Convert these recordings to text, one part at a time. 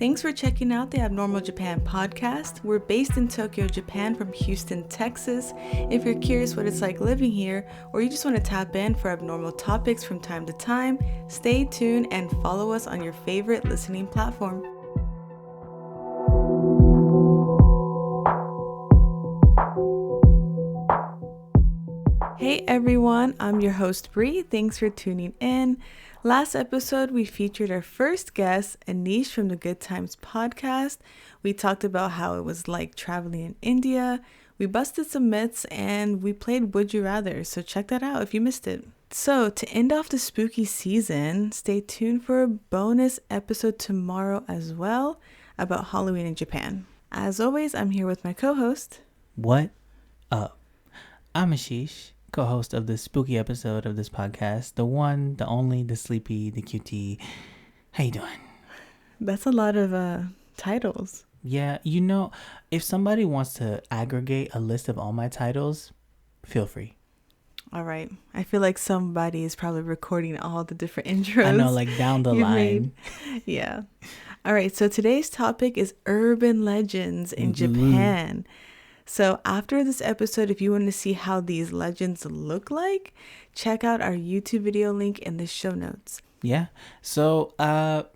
Thanks for checking out the Abnormal Japan podcast. We're based in Tokyo, Japan from Houston, Texas. If you're curious what it's like living here, or you just want to tap in for abnormal topics from time to time, stay tuned and follow us on your favorite listening platform. Hey everyone, I'm your host Bree. Thanks for tuning in. Last episode, we featured our first guest, Anish from the Good Times podcast. We talked about how it was like traveling in India. We busted some myths and we played Would You Rather, so check that out if you missed it. So to end off the spooky season, stay tuned for a bonus episode tomorrow as well about Halloween in Japan. As always, I'm here with my co-host. What up? I'm Ashish, co-host of the spooky episode of this podcast. The one, the only, the sleepy, the cutie. How you doing? That's a lot of titles. Yeah, if somebody wants to aggregate a list of all my titles, feel free. All right. I feel like somebody is probably recording all the different intros. I know, like down the line. Yeah. All right. So today's topic is urban legends in Japan. So after this episode, if you want to see how these legends look like, check out our YouTube video link in the show notes. Yeah. So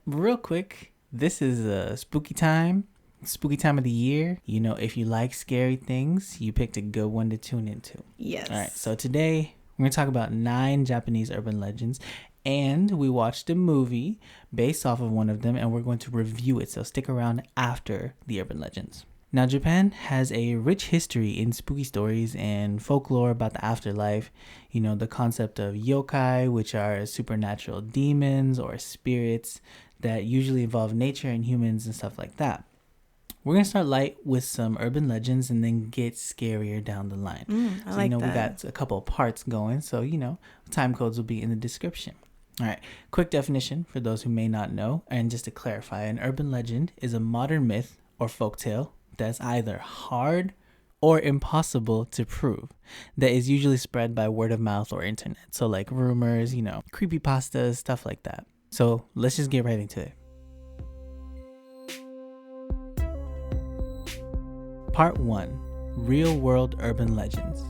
real quick, this is a spooky time of the year. If you like scary things, you picked a good one to tune into. Yes. All right. So today we're going to talk about 9 Japanese urban legends. And we watched a movie based off of one of them, and we're going to review it. So stick around after the urban legends. Now, Japan has a rich history in spooky stories and folklore about the afterlife. The concept of yokai, which are supernatural demons or spirits that usually involve nature and humans and stuff like that. We're going to start light with some urban legends and then get scarier down the line. I like that. We got a couple of parts going. So, time codes will be in the description. All right, quick definition for those who may not know. And just to clarify, an urban legend is a modern myth or folktale that's either hard or impossible to prove, that is usually spread by word of mouth or internet. So like rumors, creepypastas, stuff like that. So let's just get right into it. Part 1, Real World Urban Legends.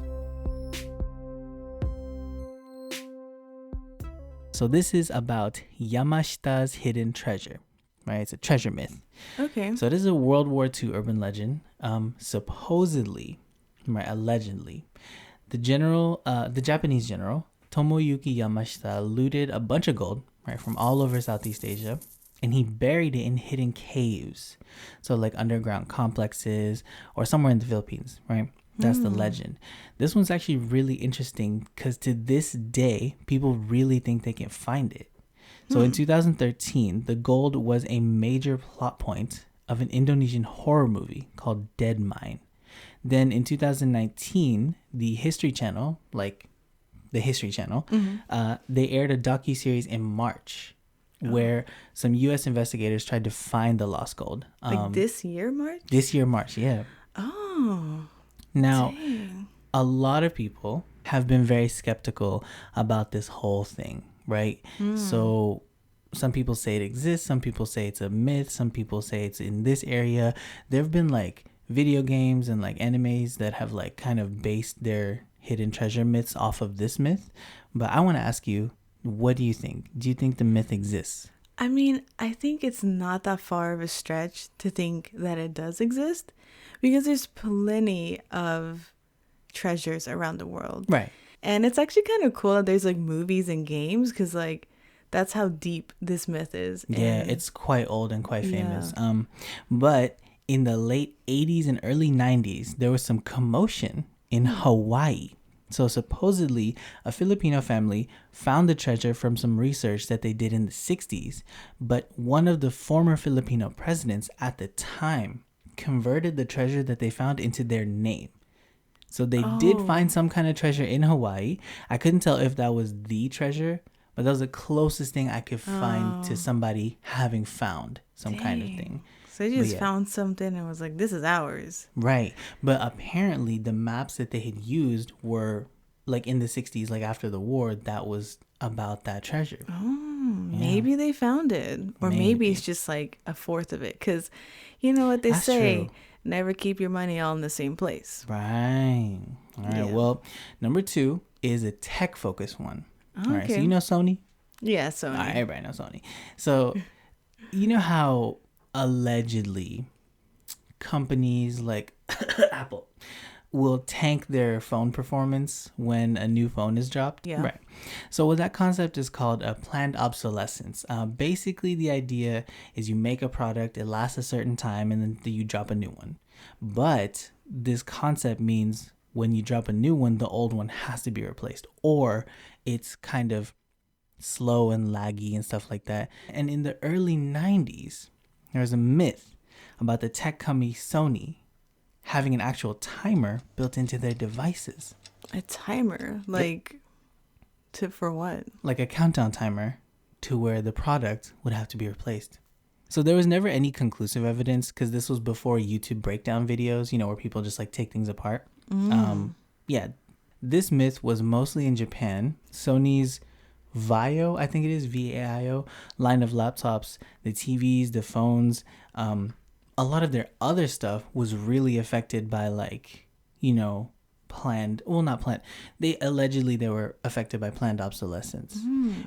So this is about Yamashita's hidden treasure. Right, it's a treasure myth. Okay. So this is a World War II urban legend. Supposedly, allegedly, the Japanese general Tomoyuki Yamashita looted a bunch of gold, from all over Southeast Asia, and he buried it in hidden caves, so like underground complexes or somewhere in the Philippines. Right, that's the legend. This one's actually really interesting because to this day, people really think they can find it. So in 2013, the gold was a major plot point of an Indonesian horror movie called Dead Mine. Then in 2019, the History Channel, they aired a docuseries in March where some U.S. investigators tried to find the lost gold. This year, March? This year, March, yeah. Oh, now, dang. A lot of people have been very skeptical about this whole thing. Right? So some people say it exists. Some people say it's a myth. Some people say it's in this area. There have been video games and animes that have kind of based their hidden treasure myths off of this myth. But I want to ask you, what do you think? Do you think the myth exists? I mean, I think it's not that far of a stretch to think that it does exist because there's plenty of treasures around the world. Right. And it's actually kind of cool that there's movies and games because that's how deep this myth is. Yeah, it's quite old and quite famous. But in the late 80s and early 90s, there was some commotion in Hawaii. So supposedly a Filipino family found the treasure from some research that they did in the 60s. But one of the former Filipino presidents at the time converted the treasure that they found into their name. So they did find some kind of treasure in Hawaii. I couldn't tell if that was the treasure, but that was the closest thing I could find to somebody having found some kind of thing. So they just found something and was like, this is ours. Right. But apparently the maps that they had used were in the 60s, after the war, that was about that treasure. Oh, maybe they found it, or maybe it's just like a fourth of it, because you know what they That's say, true. never keep your money all in the same place. Right. All right. Yeah. Well, number 2 is a tech focused one. All right. So Okay. you know Sony? Yeah, All right, Sony. everybody knows Sony. So you know how allegedly companies like Apple will tank their phone performance when a new phone is dropped. Yeah. Right. So what that concept is called a planned obsolescence. Basically, the idea is you make a product, it lasts a certain time, and then you drop a new one. But this concept means when you drop a new one, the old one has to be replaced, or it's kind of slow and laggy and stuff like that. And in the early 90s, there was a myth about the tech company Sony having an actual timer built into their devices. A timer, like, for what? Like a countdown timer to where the product would have to be replaced. So there was never any conclusive evidence, because this was before YouTube breakdown videos, you know, where people just like take things apart. Yeah, this myth was mostly in Japan. Sony's Vaio, I think it is VAIO, line of laptops, the TVs, the phones, a lot of their other stuff was really affected by, like, you know, they were affected by planned obsolescence,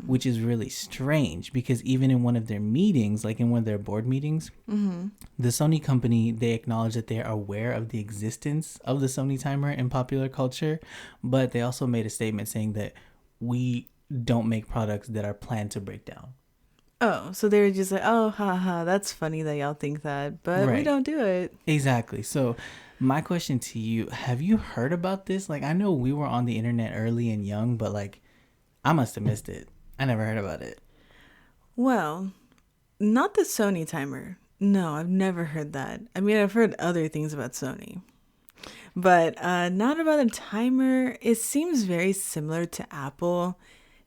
which is really strange, because even in one of their meetings, like in one of their board meetings, the Sony company, they acknowledge that they are aware of the existence of the Sony timer in popular culture, but they also made a statement saying that we don't make products that are planned to break down. Oh, so they were just like, oh, haha, that's funny that y'all think that, but we Right. don't do it. Exactly. So my question to you, have you heard about this? Like, I know we were on the internet early and young, but like, I must have missed it. I never heard about it. Well, not the Sony timer. No, I've never heard that. I mean, I've heard other things about Sony, but not about a timer. It seems very similar to Apple,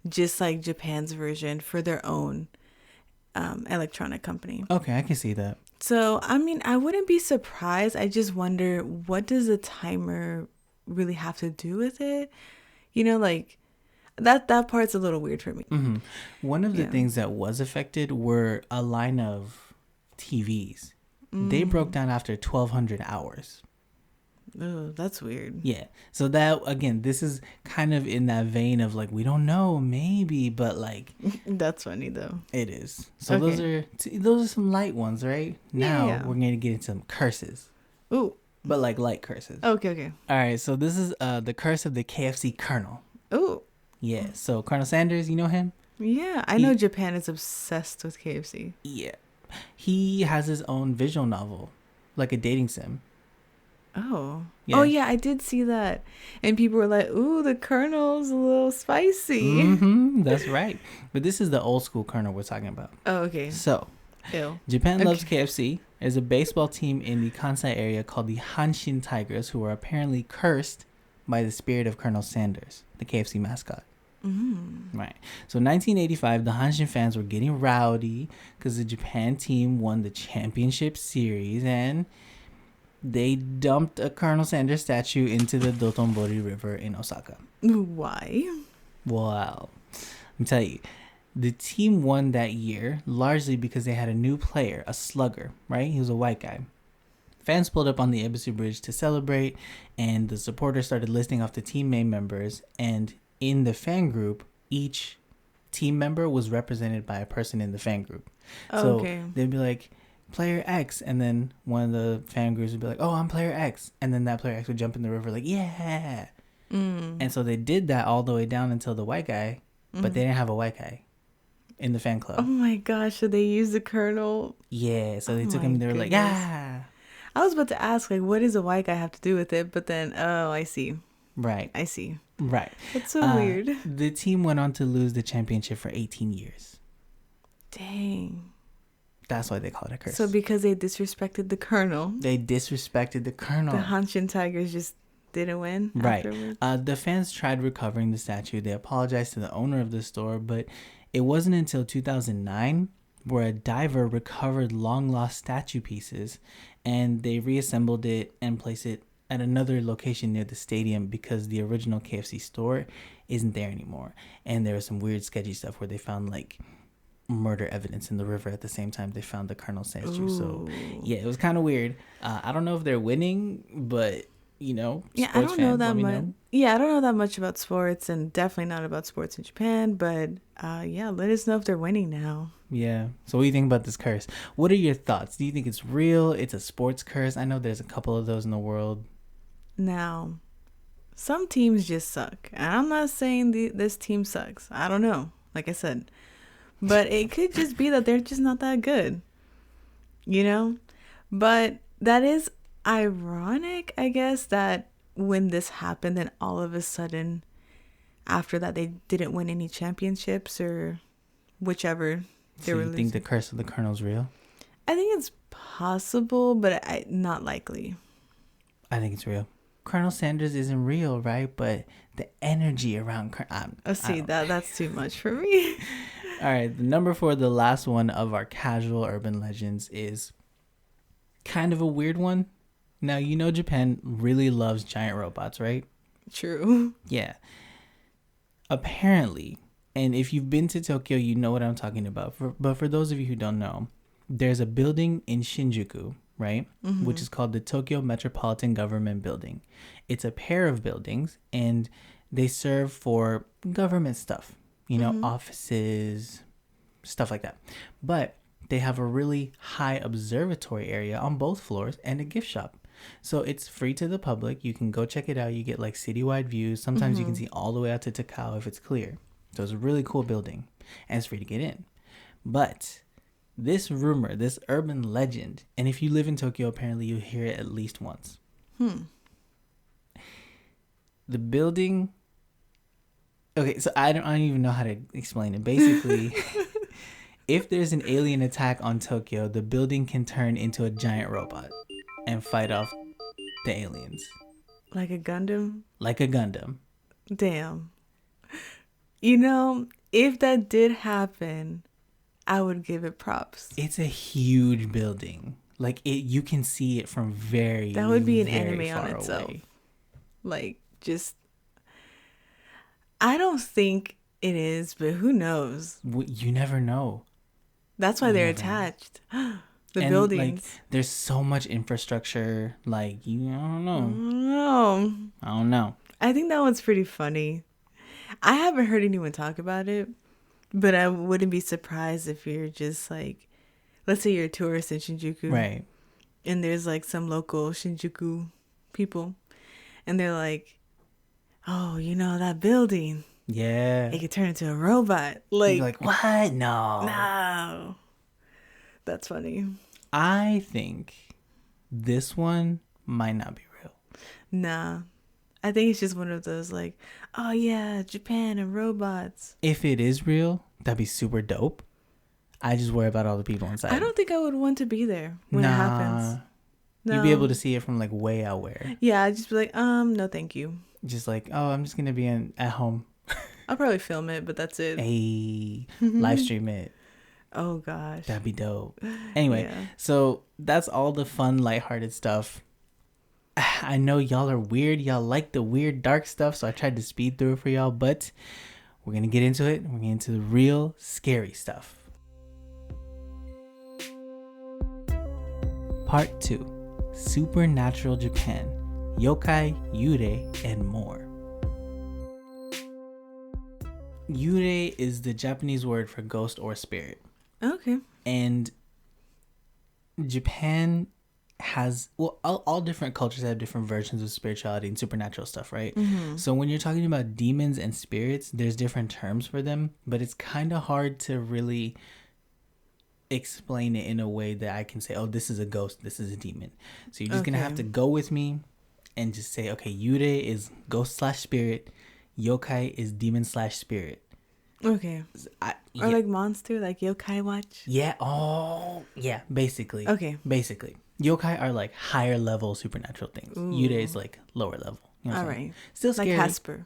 just like Japan's version for their own electronic company. Okay, I can see that. So, I mean, I wouldn't be surprised. I just wonder, what does the timer really have to do with it? You know, like, that part's a little weird for me. One of the things that was affected were a line of TVs. They broke down after 1,200 hours. Oh, that's weird. Yeah. So that, again, this is kind of in that vein of like, we don't know, maybe, but like, That's funny though. it is. So Okay. those are some light ones, right? Now Yeah. we're going to get into some curses, Ooh. but like light curses. Okay. All right. So this is the curse of the KFC Colonel. Ooh. Yeah. So Colonel Sanders, you know him? Yeah, I know Japan is obsessed with KFC. Yeah. He has his own visual novel, like a dating sim. Oh. Yeah. Oh, yeah, I did see that. And people were like, ooh, the Colonel's a little spicy. That's right. But this is the old school Colonel we're talking about. Oh, okay. So, Ew. Japan loves KFC. There's a baseball team in the Kansai area called the Hanshin Tigers, who are apparently cursed by the spirit of Colonel Sanders, the KFC mascot. Right. So 1985, the Hanshin fans were getting rowdy because the Japan team won the championship series, and they dumped a Colonel Sanders statue into the Dotonbori River in Osaka. Why? Wow. I'm telling you, the team won that year largely because they had a new player, a slugger, right? He was a white guy. Fans pulled up on the Embassy Bridge to celebrate, and the supporters started listing off the team main members, and in the fan group, each team member was represented by a person in the fan group. So they'd be like, player X, and then one of the fan groups would be like, oh, I'm player X, and then that player X would jump in the river like, yeah. And so they did that all the way down until the white guy, but they didn't have a white guy in the fan club. Oh my gosh, so they used the Colonel? Yeah, so they took him, they were like, yeah. I was about to ask, like, what does a white guy have to do with it? But then, oh, I see. Right. I see. Right. That's so weird. The team went on to lose the championship for 18 years. Dang. That's why they call it a curse. So because they disrespected the Colonel. They disrespected the Colonel. The Hanshin Tigers just didn't win afterwards. The fans tried recovering the statue. They apologized to the owner of the store, but it wasn't until 2009 where a diver recovered long-lost statue pieces, and they reassembled it and placed it at another location near the stadium because the original KFC store isn't there anymore. And there was some weird sketchy stuff where they found like murder evidence in the river at the same time they found the Colonel statue. So Ooh. yeah, it was kind of weird. I don't know if they're winning, but Yeah, I sports don't know fans, that let me much. know. Yeah, I don't know that much about sports, and definitely not about sports in Japan. But yeah, let us know if they're winning now. Yeah. So what do you think about this curse? What are your thoughts? Do you think it's real? It's a sports curse? I know there's a couple of those in the world. Now, some teams just suck, and I'm not saying this team sucks. I don't know, like I said, but it could just be that they're just not that good, you know. But that is ironic, I guess, that when this happened, then all of a sudden, after that, they didn't win any championships or whichever they So were you losing. think the curse of the Colonel's real? I think it's possible, but not likely. I think it's real. Colonel Sanders isn't real, right? But the energy around See, that's too much for me. All right, the number 4, the last one of our casual urban legends, is kind of a weird one. Now, Japan really loves giant robots, right? True. Yeah. Apparently, and if you've been to Tokyo, you know what I'm talking about. But for those of you who don't know, there's a building in Shinjuku, right? Mm-hmm. Which is called the Tokyo Metropolitan Government Building. It's a pair of buildings, and they serve for government stuff, offices, stuff like that. But they have a really high observatory area on both floors and a gift shop. So it's free to the public. You can go check it out. You get like citywide views. Sometimes you can see all the way out to Takao if it's clear. So it's a really cool building, and it's free to get in. But this rumor, this urban legend, and if you live in Tokyo, apparently you hear it at least once. The building. Okay, so I don't even know how to explain it. Basically, if there's an alien attack on Tokyo, the building can turn into a giant robot and fight off the aliens. Like a Gundam? Like a Gundam. Damn. If that did happen, I would give it props. It's a huge building. Like you can see it from very That would be an very anime on far itself. away. Like, just, I don't think it is, but who knows? You never know. That's why they're attached. The And, buildings. like, there's so much infrastructure. Like, I don't know. No. I don't know. I think that one's pretty funny. I haven't heard anyone talk about it, but I wouldn't be surprised if you're just like, let's say you're a tourist in Shinjuku. Right. And there's like some local Shinjuku people. And they're like, oh, that building. Yeah. It could turn into a robot. Like, you're like, what? No. no. That's funny. I think this one might not be real. Nah. I think it's just one of those like, oh yeah, Japan and robots. If it is real, that'd be super dope. I just worry about all the people inside. I don't think I would want to be there when it happens. No. You'd be able to see it from like way out where. Yeah, I'd just be like, no thank you. Just like, oh, I'm just gonna be at home. I'll probably film it, but that's it. Hey, live stream it. Oh gosh. That'd be dope. Anyway, Yeah. So that's all the fun, lighthearted stuff. I know y'all are weird. Y'all like the weird, dark stuff, so I tried to speed through it for y'all, but we're going to get into it. We're getting into the real scary stuff. Part 2. Supernatural Japan. Yokai, Yurei, and more. Yurei is the Japanese word for ghost or spirit. Okay. And Japan has, all different cultures have different versions of spirituality and supernatural stuff, right? Mm-hmm. So when you're talking about demons and spirits, there's different terms for them, but it's kind of hard to really explain it in a way that I can say, oh, this is a ghost, this is a demon. So you're just going to have to go with me and just say, okay, Yurei is ghost/spirit, yokai is demon/spirit. Okay. Or like monster, like Yokai Watch? Yeah. Oh, yeah. Basically. Okay. Basically. Yokai are like higher level supernatural things. Ooh. Yurei is like lower level. You know what All I'm saying? right. Still scary. Like Casper.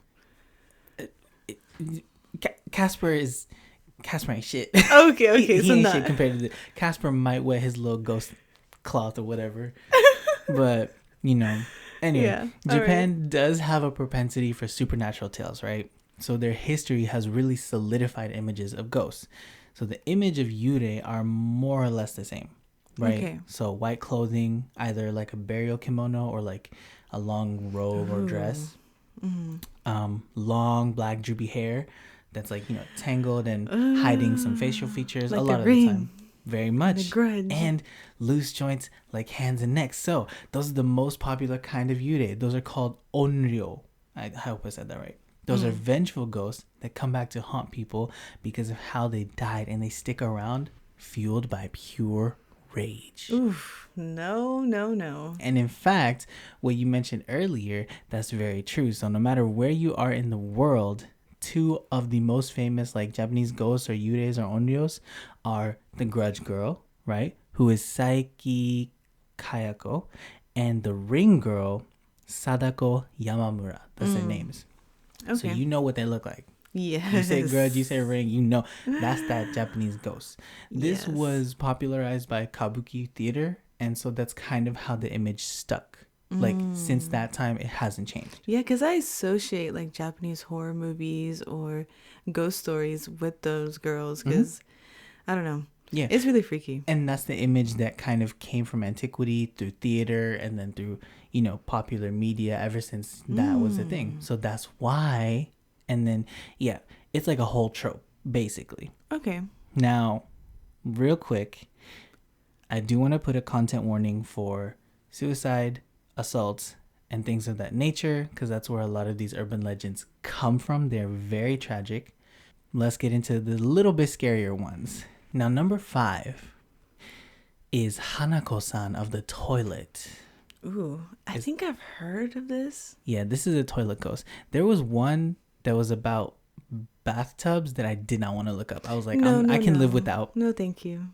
Casper ain't shit. Okay. he So ain't not. shit compared to Casper might wear his little ghost cloth or whatever. But, anyway, Yeah. Japan does have a propensity for supernatural tales, right? So their history has really solidified images of ghosts. So the image of Yurei are more or less the same, right? Okay. So white clothing, either like a burial kimono or like a long robe or dress. Long black droopy hair that's like, tangled and hiding some facial features Like a The lot of the Ring time. Very and The much. Grudge. And loose joints like hands and necks. So those are the most popular kind of yurei. Those are called onryo. I hope I said that right. Those are vengeful ghosts that come back to haunt people because of how they died, and they stick around fueled by pure rage. Oof. No, no, no. And in fact, what you mentioned earlier, that's very true. So no matter where you are in the world, two of the most famous like Japanese ghosts or yureis or onryos are the Grudge Girl, right? Who is Saiki Kayako, and the Ring Girl, Sadako Yamamura. That's their names. Okay. So you know what they look like. Yes. You say Grudge, you say Ring, you know that's that Japanese ghost. This Yes. was popularized by Kabuki theater, and so that's kind of how the image stuck. Like since that time, it hasn't changed. Yeah, because I associate like Japanese horror movies or ghost stories with those girls because I don't know. Yeah. It's really freaky. And that's the image that kind of came from antiquity through theater and then through, popular media ever since that was a thing. So that's why. And then, yeah, it's like a whole trope, basically. Okay. Now, real quick, I do want to put a content warning for suicide, assaults, and things of that nature, because that's where a lot of these urban legends come from. They're very tragic. Let's get into the little bit scarier ones. Now, number 5 is Hanako-san of the toilet. Ooh, I think I've heard of this. Yeah, this is a toilet ghost. There was one that was about bathtubs that I did not want to look up. I was like, I can live without. No, thank you.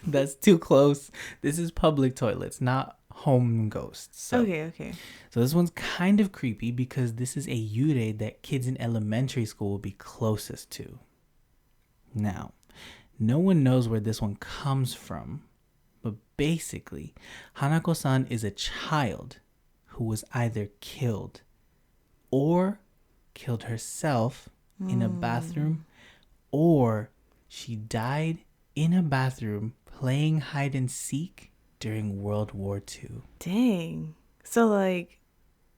That's too close. This is public toilets, not home ghosts. So, Okay. So this one's kind of creepy because this is a yurei that kids in elementary school will be closest to. Now, no one knows where this one comes from, but basically, Hanako-san is a child who was either killed or killed herself in a bathroom, or she died in a bathroom playing hide and seek during World War II. Dang. So like,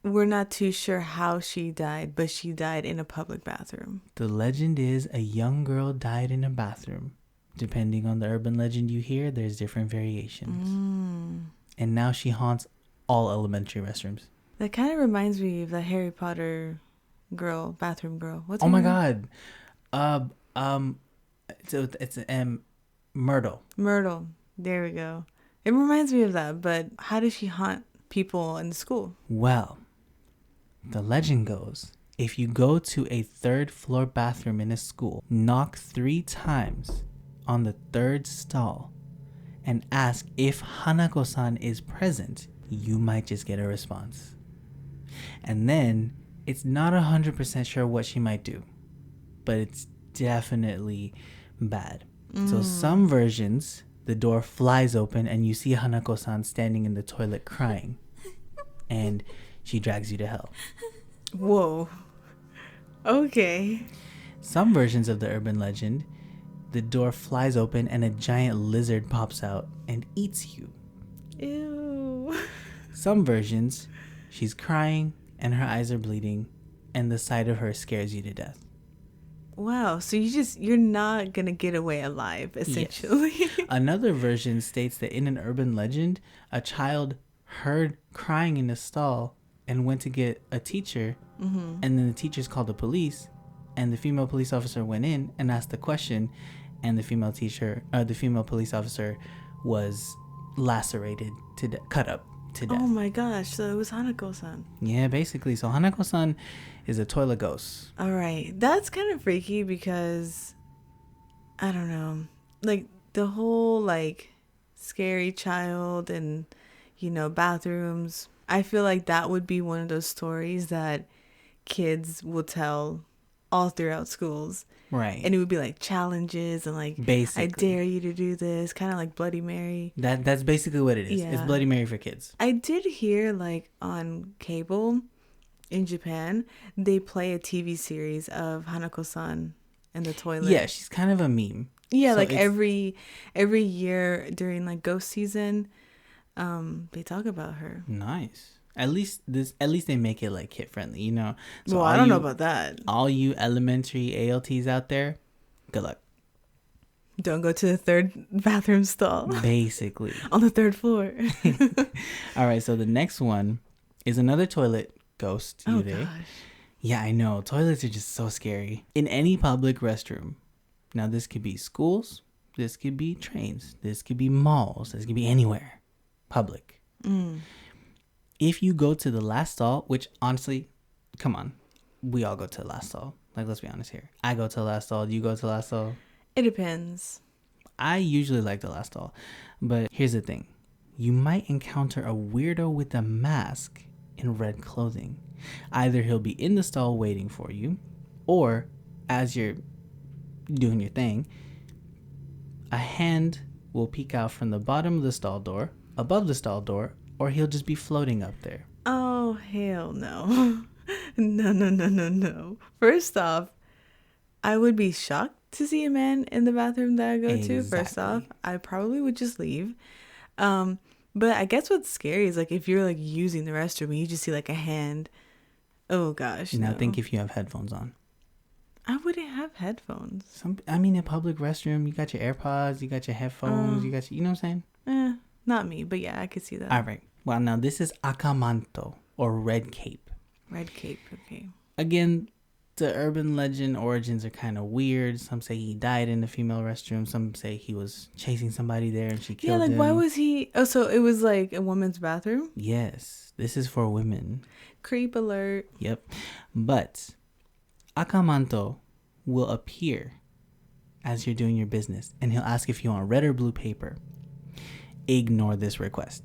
we're not too sure how she died, but she died in a public bathroom. The legend is a young girl died in a bathroom. Depending on the urban legend you hear, there's different variations. And now she haunts all elementary restrooms. That kind of reminds me of the Harry Potter girl, bathroom girl. What's her Oh my name? God. It's Myrtle. Myrtle. There we go. It reminds me of that, but how does she haunt people in the school? Well, the legend goes, if you go to a 3rd floor bathroom in a school, knock 3 times on the 3rd stall and ask if Hanako-san is present, you might just get a response. And then it's not 100% sure what she might do, but it's definitely bad. So some versions, the door flies open and you see Hanako-san standing in the toilet crying, and she drags you to hell. Whoa. Okay. Some versions of the urban legend, the door flies open and a giant lizard pops out and eats you. Ew. Some versions, she's crying and her eyes are bleeding and the sight of her scares you to death. Wow. So you're not going to get away alive, essentially. Yes. Another version states that in an urban legend, a child heard crying in a stall and went to get a teacher, and then the teachers called the police, and the female police officer went in and asked the question, and the female police officer was lacerated cut up to death. Oh my gosh. So it was Hanako-san. Yeah, basically. So Hanako-san is a toilet ghost. All right. That's kind of freaky because, I don't know, like the whole like scary child and, bathrooms. I feel like that would be one of those stories that kids will tell all throughout schools. Right. And it would be like challenges and like, basically, I dare you to do this, kind of like Bloody Mary. That's basically what it is. Yeah. It's Bloody Mary for kids. I did hear like on cable in Japan, they play a TV series of Hanako-san in the toilet. Yeah, she's kind of a meme. Yeah, So like it's every year during like ghost season, they talk about her. nice. At least they make it like kid friendly, you know. So Well, I don't know about that. all you elementary ALTs out there, good luck. Don't go to the third bathroom stall Basically. on the third floor. All right, so the next one is another toilet ghost, Oh Yurei. gosh. Yeah, I know. Toilets are just so scary. In any public restroom. Now, this could be schools. This could be trains. This could be malls. This could be anywhere. Public. If you go to the last stall, which honestly, come on. We all go to the last stall. Like, let's be honest here. I go to the last stall. You go to the last stall. It depends. I usually like the last stall. But here's the thing. You might encounter a weirdo with a mask in red clothing. Either he'll be in the stall waiting for you, or as you're doing your thing, a hand will peek out from the bottom of the stall door, above the stall door, or he'll just be floating up there. Oh, hell no. No. First off, I would be shocked to see a man in the bathroom that I go to. First off, I probably would just leave. But I guess what's scary is like if you're like using the restroom and you just see like a hand. Oh gosh. Now no. think if you have headphones on. I wouldn't have headphones. In a public restroom, you got your AirPods, you got your headphones, you got your, you know what I'm saying? Not me, but yeah, I could see that. All right. Well, now this is akamanto, or red cape. Red cape, okay. Again, the urban legend origins are kind of weird. Some say he died in the female restroom. Some say he was chasing somebody there and she killed him. Yeah, like why was he... Oh, so it was like a woman's bathroom? Yes, this is for women. Creep alert. Yep. But akamanto will appear as you're doing your business and he'll ask if you want red or blue paper. Ignore this request.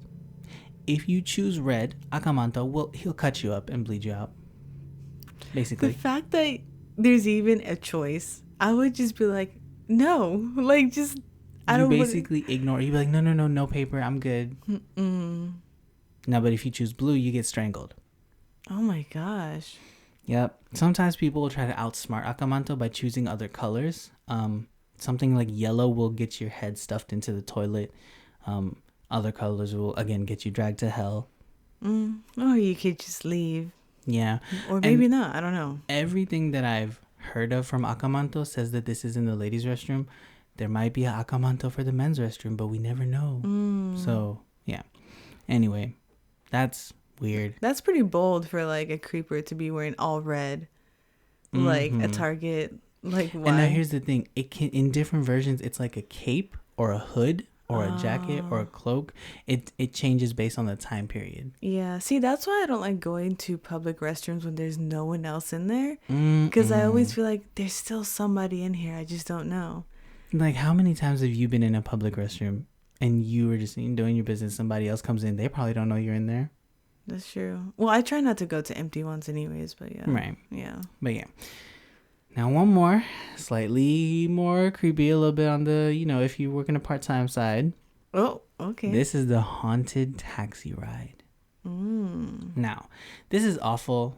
If you choose red, akamanto he'll cut you up and bleed you out. Basically. The fact that there's even a choice, I would just be like, no. Like, just... I don't basically ignore. You be like, no paper. I'm good. No, but if you choose blue, you get strangled. Oh my gosh. Yep. Sometimes people will try to outsmart akamanto by choosing other colors. Something like yellow will get your head stuffed into the toilet. Other colors will, again, get you dragged to hell. Or you could just leave. Yeah. Or maybe not. I don't know. Everything that I've heard of from akamanto says that this is in the ladies' restroom. There might be a akamanto for the men's restroom, but we never know. So, yeah. Anyway, that's weird. That's pretty bold for like a creeper to be wearing all red. Like a target. Like why? And now here's the thing. It can, in different versions, it's like a cape or a hood or a jacket or a cloak. It changes based on the time period. Yeah. See, that's why I don't like going to public restrooms when there's no one else in there. Because I always feel like there's still somebody in here. I just don't know. Like, how many times have you been in a public restroom and you were just doing your business, somebody else comes in, they probably don't know you're in there? That's true. Well, I try not to go to empty ones anyways, but yeah. Right. Yeah. But yeah. Now, one more, slightly more creepy, a little bit on the, if you work in a part-time side. Oh, okay. This is the haunted taxi ride. Now, this is awful.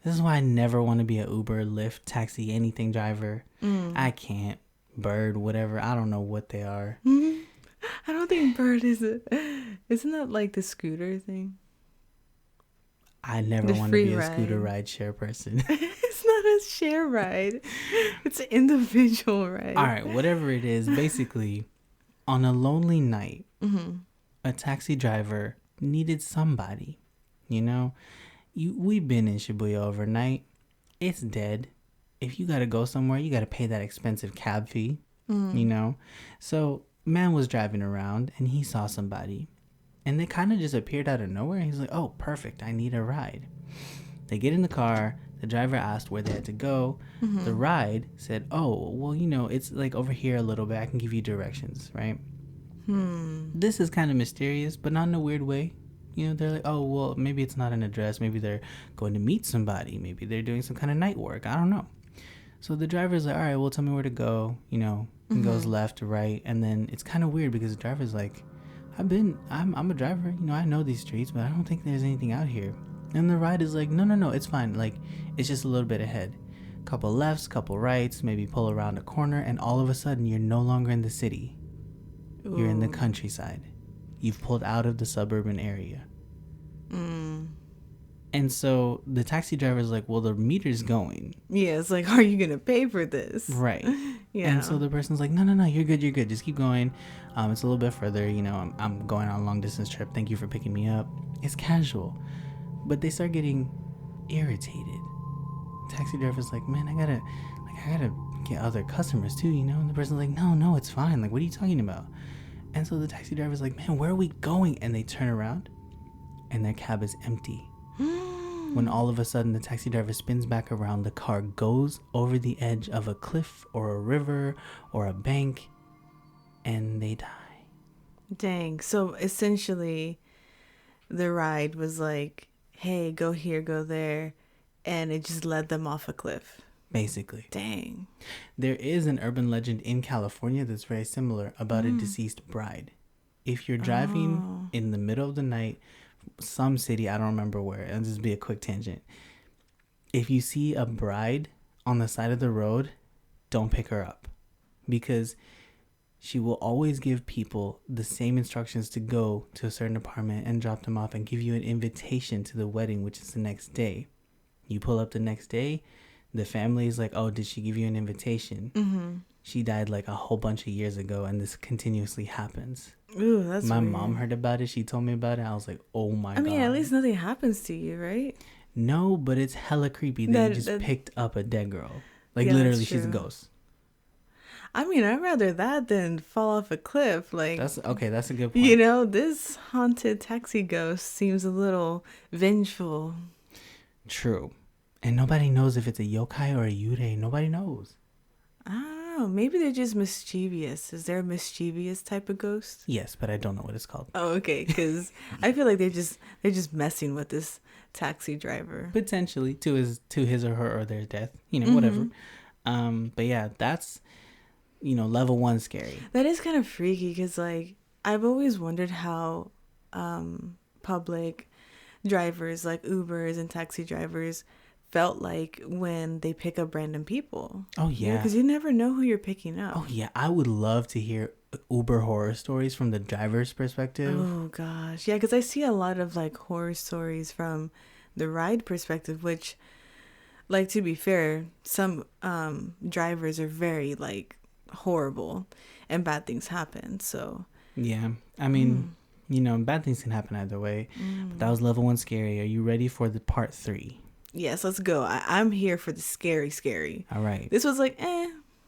This is why I never want to be a Uber, Lyft, taxi, anything driver. I can't. Bird, whatever. I don't know what they are. I don't think Bird is it. Isn't that like the scooter thing? I never want to be a scooter ride share person. It's not a share ride. It's an individual ride. All right, whatever it is, basically, on a lonely night, a taxi driver needed somebody. We've been in Shibuya overnight. It's dead. If you got to go somewhere, you got to pay that expensive cab fee, So, man was driving around and he saw somebody. And they kind of just appeared out of nowhere. He's like, oh, perfect. I need a ride. They get in the car. The driver asked where they had to go. The ride said, oh, well, it's like over here a little bit. I can give you directions, right? This is kind of mysterious, but not in a weird way. They're like, oh, well, maybe it's not an address. Maybe they're going to meet somebody. Maybe they're doing some kind of night work. I don't know. So the driver's like, all right, well, tell me where to go. And goes left to right. And then it's kind of weird because the driver's like, I'm a driver, I know these streets, but I don't think there's anything out here. And the ride is like, no, it's fine. Like, it's just a little bit ahead. couple lefts, couple rights, maybe pull around a corner, and all of a sudden you're no longer in the city. Ooh. You're in the countryside. You've pulled out of the suburban area. And so the taxi driver's like, well, the meter's going. Yeah, it's like, are you going to pay for this? Right. Yeah. And so the person's like, no, you're good. Just keep going. It's a little bit further. I'm going on a long distance trip. Thank you for picking me up. It's casual. But they start getting irritated. Taxi driver's like, man, I gotta get other customers too, And the person's like, no, it's fine. Like, what are you talking about? And so the taxi driver's like, man, where are we going? And they turn around and their cab is empty. When all of a sudden the taxi driver spins back around, the car goes over the edge of a cliff or a river or a bank, and they die. Dang. So essentially the ride was like, hey, go here, go there, and it just led them off a cliff. Basically. Dang. There is an urban legend in California that's very similar about a deceased bride. If you're driving in the middle of the night, some city, I don't remember where, it'll just be a quick tangent. If you see a bride on the side of the road, don't pick her up, because she will always give people the same instructions to go to a certain apartment and drop them off and give you an invitation to the wedding, which is the next day. You pull up the next day, the family is like, oh, did she give you an invitation? She died like a whole bunch of years ago, and this continuously happens. Ooh, that's My weird. mom heard about it. She told me about it. I was like, oh my God. I mean, at least nothing happens to you, right? No, but it's hella creepy that you just picked up a dead girl. Like, literally, she's a ghost. I mean, I'd rather that than fall off a cliff. Like, that's a good point. This haunted taxi ghost seems a little vengeful. True. And nobody knows if it's a yokai or a yurei. Nobody knows. I don't know. Maybe they're just mischievous. Is there a mischievous type of ghost? Yes, but I don't know what it's called. Oh, okay. Because I feel like they're just messing with this taxi driver. Potentially to his or her or their death. Whatever. But yeah, that's level 1 scary. That is kind of freaky because, like, I've always wondered how public drivers, like Ubers and taxi drivers, felt like when they pick up random people. Oh, yeah. Because you never know who you're picking up. Oh, yeah. I would love to hear Uber horror stories from the driver's perspective. Oh, gosh. Yeah, because I see a lot of, like, horror stories from the ride perspective, which, like, to be fair, some drivers are very, like, horrible and bad things happen. So yeah, I mean, bad things can happen either way. But that was level 1 scary. Are you ready for the part 3? Yes, let's go. I'm here for the scary. All right. This was like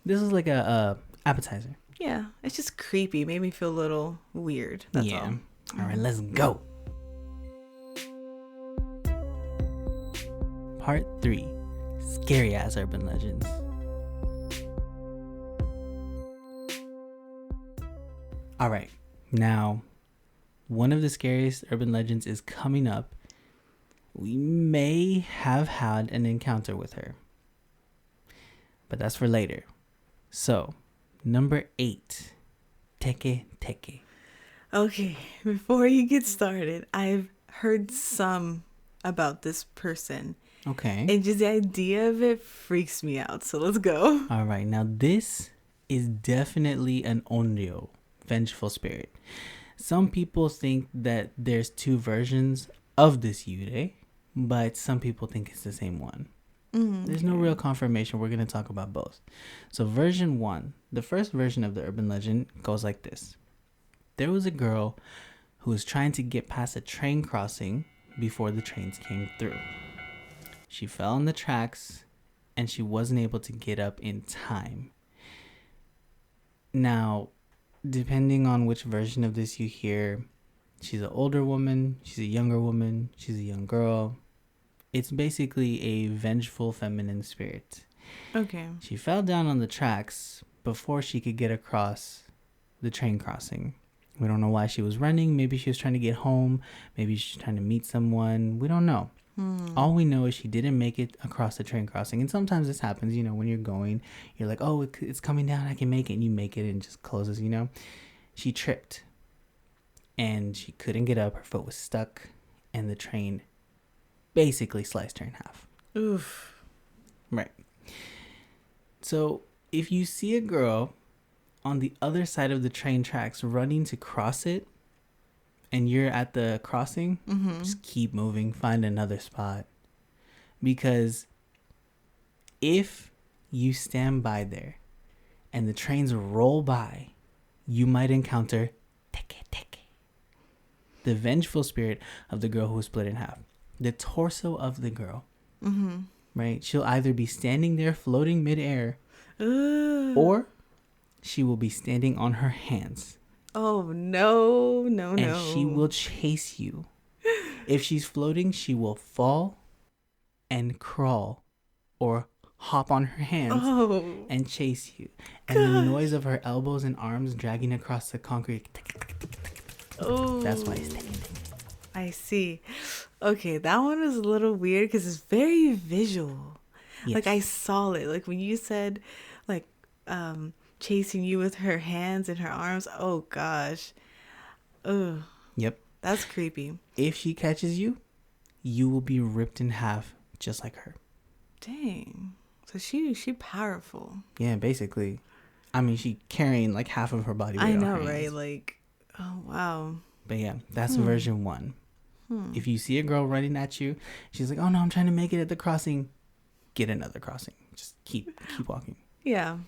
this was like a appetizer. Yeah, it's just creepy. It made me feel a little weird. That's all. All right, let's go. Part 3. Scary ass urban legends. All right, now, one of the scariest urban legends is coming up. We may have had an encounter with her, but that's for later. So, number 8, Teke Teke. Okay, before you get started, I've heard some about this person. Okay. And just the idea of it freaks me out, so let's go. All right, now this is definitely an onryo, vengeful spirit. Some people think that there's 2 versions of this Yurei, but some people think it's the same one. There's no real confirmation. We're going to talk about both. So version 1, the first version of the urban legend goes like this. There was a girl who was trying to get past a train crossing before the trains came through. She fell on the tracks and she wasn't able to get up in time. Now, depending on which version of this you hear, she's an older woman, she's a younger woman, she's a young girl. It's basically a vengeful feminine spirit. Okay. She fell down on the tracks before she could get across the train crossing. We don't know why she was running. Maybe she was trying to get home. Maybe she's trying to meet someone. We don't know. All we know is she didn't make it across the train crossing. And sometimes this happens, when you're going, you're like, oh, it's coming down, I can make it. And you make it and it just closes, She tripped and she couldn't get up. Her foot was stuck and the train basically sliced her in half. Oof. Right. So if you see a girl on the other side of the train tracks running to cross it, and you're at the crossing, just keep moving, find another spot. Because if you stand by there and the trains roll by, you might encounter Teke Teke, the vengeful spirit of the girl who was split in half. The torso of the girl, right? She'll either be standing there floating midair, or she will be standing on her hands. Oh, no. And she will chase you. If she's floating, she will fall and crawl or hop on her hands and chase you. And the noise of her elbows and arms dragging across the concrete. That's why it's Teke Teke. I see. Okay, that one is a little weird because it's very visual. Yes. Like I saw it. Like when you said like chasing you with her hands and her arms. Oh gosh. Ugh. Yep. That's creepy. If she catches you, you will be ripped in half just like her. Dang. So she powerful. Yeah, basically. I mean, she carrying like half of her body weight. I on know, her right? hands. Like, oh wow. But yeah, that's version 1. If you see a girl running at you, she's like, "Oh no, I'm trying to make it at the crossing." Get another crossing. Just keep walking. Yeah.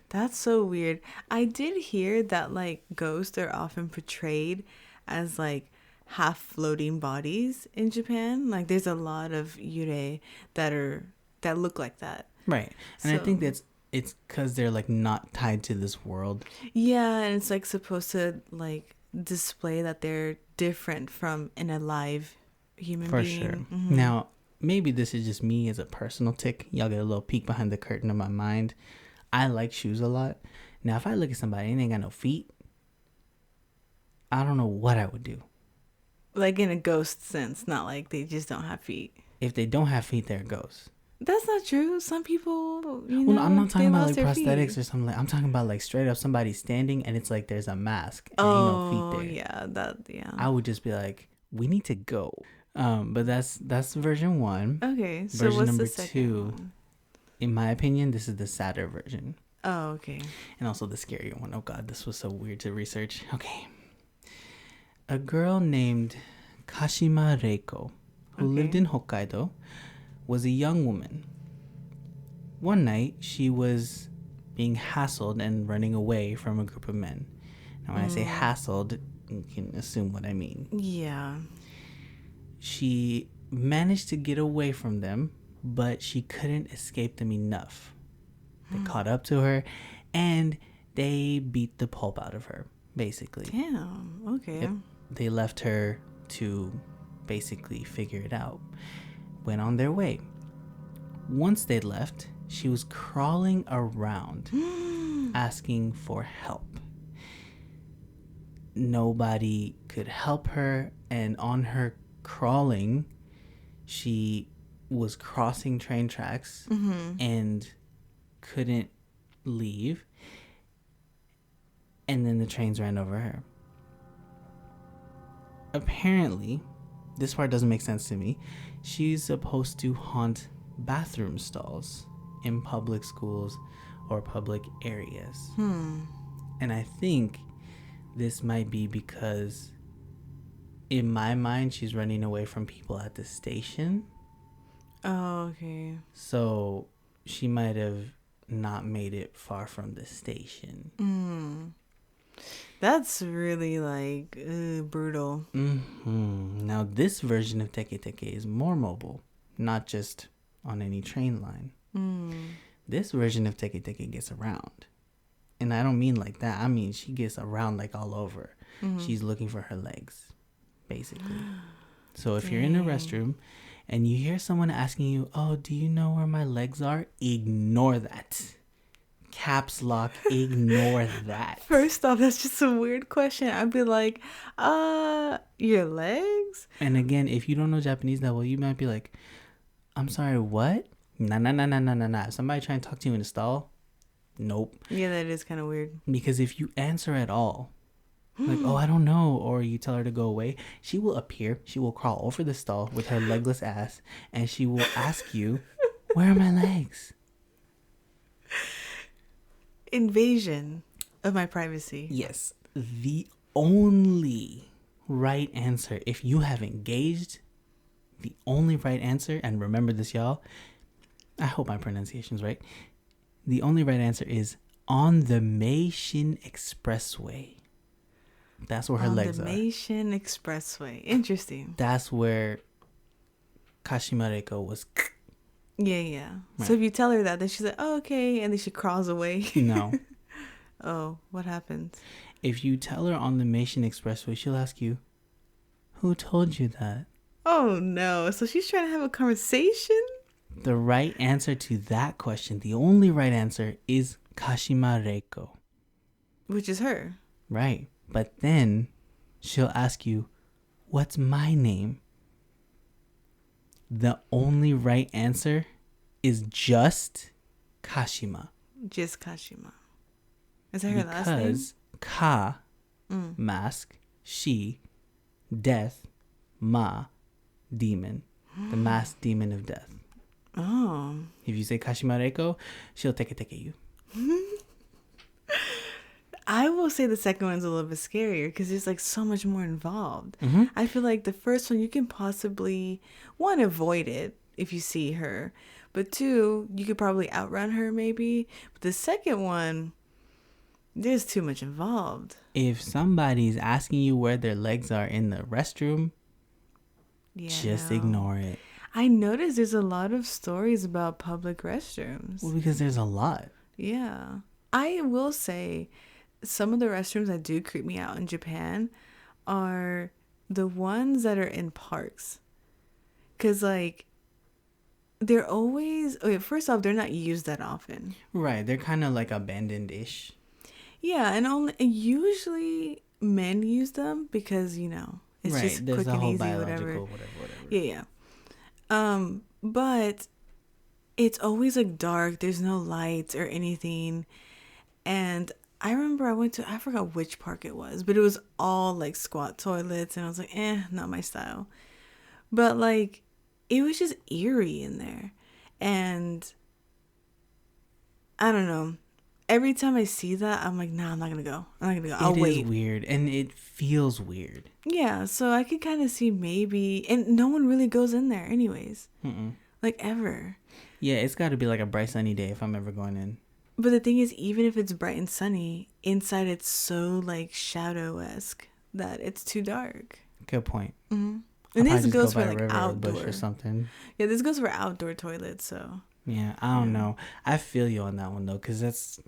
That's so weird. I did hear that like ghosts are often portrayed as like half floating bodies in Japan. Like there's a lot of yurei that look like that. Right. And I think it's because they're like not tied to this world. Yeah, and it's like supposed to like display that they're different from an alive human being. For sure. Now, maybe this is just me as a personal tick. Y'all get a little peek behind the curtain of my mind. I like shoes a lot. Now, if I look at somebody and they ain't got no feet, I don't know what I would do. Like in a ghost sense, not like they just don't have feet. If they don't have feet, they're ghosts. That's not true. Some people, Well, no, I'm not talking about like prosthetics feet. or something. Like I'm talking about like straight up somebody standing and it's like there's a mask and ain't no feet there. Yeah. I would just be like, we need to go. But that's version 1. Okay, so version what's number the second 2? one? In my opinion, this is the sadder version. Oh, okay. And also the scarier one. Oh god, this was so weird to research. Okay. A girl named Kashima Reiko, who lived in Hokkaido, was a young woman. One night, she was being hassled and running away from a group of men. Now, when I say hassled, you can assume what I mean. Yeah. She managed to get away from them, but she couldn't escape them enough. They caught up to her, and they beat the pulp out of her, basically. Damn. Okay. Yep. They left her to basically figure it out. Went on their way. Once they left, she was crawling around asking for help. Nobody could help her, and on her crawling, she was crossing train tracks and couldn't leave. And then the trains ran over her. Apparently, this part doesn't make sense to me. She's supposed to haunt bathroom stalls in public schools or public areas. And I think this might be because in my mind she's running away from people at the station. Oh, okay. So she might have not made it far from the station. That's really like brutal. Now this version of Teke Teke is more mobile, not just on any train line. This version of Teke Teke gets around. And I don't mean like that. I mean she gets around like all over. She's looking for her legs, basically. So if you're in a restroom and you hear someone asking you, "Oh, do you know where my legs are?" Ignore that. Caps lock, ignore that. First off, that's just a weird question. I'd be like, your legs? And again, if you don't know Japanese that well, you might be like, "I'm sorry, what?" Nah. If somebody trying to talk to you in the stall, nope. Yeah, that is kind of weird. Because if you answer at all, like, "Oh, I don't know," or you tell her to go away, she will appear, she will crawl over the stall with her legless ass, and she will ask you, "Where are my legs?" Invasion of my privacy. Yes. The only right answer, if you have engaged, the only right answer, and remember this, y'all, I hope my pronunciation's right. The only right answer is on the Meishin Expressway. That's where her legs are. On the Meishin Expressway. Interesting. That's where Kashimareko was. Yeah. Right. So if you tell her that, then she's like, oh, okay. And then she crawls away. No. Oh, what happens? If you tell her on the Meishin Expressway, she'll ask you, who told you that? Oh, no. So she's trying to have a conversation? The right answer to that question, the only right answer, is Kashimareko. Which is her. Right. But then she'll ask you, what's my name? The only right answer is just Kashima. Just Kashima. Is that her last name? Because Ka, mask, she, death, ma, demon. The masked demon of death. Oh. If you say Kashimareko, she'll Teke Teke you. I will say the second one's a little bit scarier because there's like so much more involved. Mm-hmm. I feel like the first one you can possibly, one, avoid it if you see her, but two, you could probably outrun her maybe. But the second one, there's too much involved. If somebody's asking you where their legs are in the restroom, just ignore it. I noticed there's a lot of stories about public restrooms. Well, because there's a lot. Yeah. I will say some of the restrooms that do creep me out in Japan are the ones that are in parks. Because, like, they're always... Okay, first off, they're not used that often. Right. They're kind of like abandoned-ish. Yeah, and usually men use them because, you know, it's right. just There's quick a and whole easy, biological whatever. Yeah. But it's always like dark. There's no lights or anything. And I remember I forgot which park it was, but it was all like squat toilets. And I was like, not my style. But like, it was just eerie in there. And I don't know. Every time I see that, I'm like, nah, I'm not going to go. I'll wait. It is weird. And it feels weird. Yeah. So I could kind of see maybe. And no one really goes in there anyways. Mm-mm. Like ever. Yeah, it's got to be like a bright sunny day if I'm ever going in. But the thing is, even if it's bright and sunny, inside it's so like shadow-esque that it's too dark. Good point. Mm-hmm. And this goes for like outdoor outdoor or something. Yeah, this goes for outdoor toilets. So yeah, I don't know. I feel you on that one though, because that's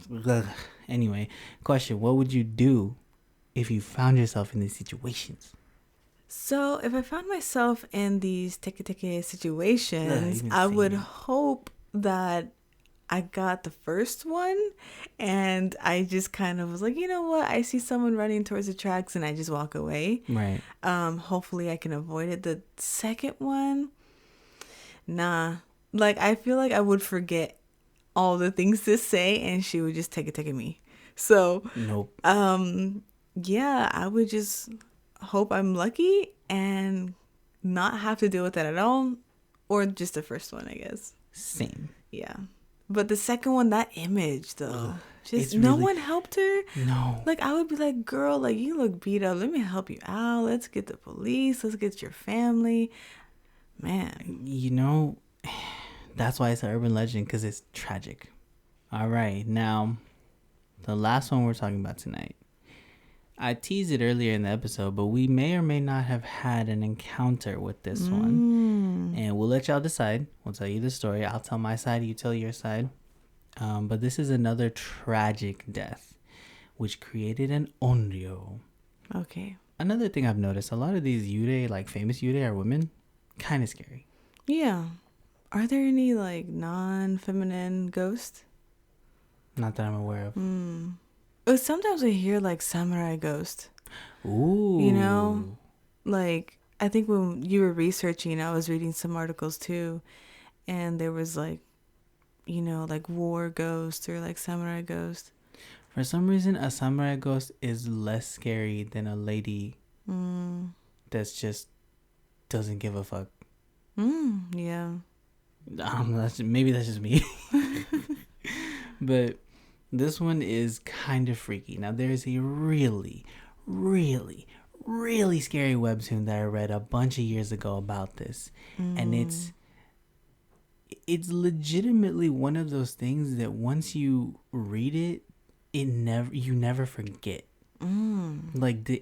anyway. Question: what would you do if you found yourself in these situations? So if I found myself in these Teke Teke situations, I would hope that I got the first one and I just kind of was like, you know what? I see someone running towards the tracks and I just walk away. Right. Hopefully I can avoid it. The second one, nah. Like, I feel like I would forget all the things to say and she would just take me. So, nope. Yeah, I would just hope I'm lucky and not have to deal with that at all. Or just the first one, I guess. Same. Yeah. But the second one, that image though, just no one helped her. No. Like, I would be like, girl, like, you look beat up. Let me help you out. Let's get the police. Let's get your family. Man. You know, that's why it's an urban legend, because it's tragic. All right. Now, the last one we're talking about tonight. I teased it earlier in the episode, but we may or may not have had an encounter with this one. And we'll let y'all decide. We'll tell you the story. I'll tell my side, you tell your side. But this is another tragic death, which created an onryo. Okay. Another thing I've noticed, a lot of these yurei, like famous yurei, are women. Kind of scary. Yeah. Are there any, like, non-feminine ghosts? Not that I'm aware of. Sometimes I hear, like, samurai ghost. Ooh. You know? Like, I think when you were researching, I was reading some articles, too. And there was, like, you know, like, war ghost or, like, samurai ghost. For some reason, a samurai ghost is less scary than a lady that's just doesn't give a fuck. Yeah. Maybe that's just me. But this one is kind of freaky. Now, there's a really, really, really scary webtoon that I read a bunch of years ago about this. And it's legitimately one of those things that once you read it, you never forget. Like the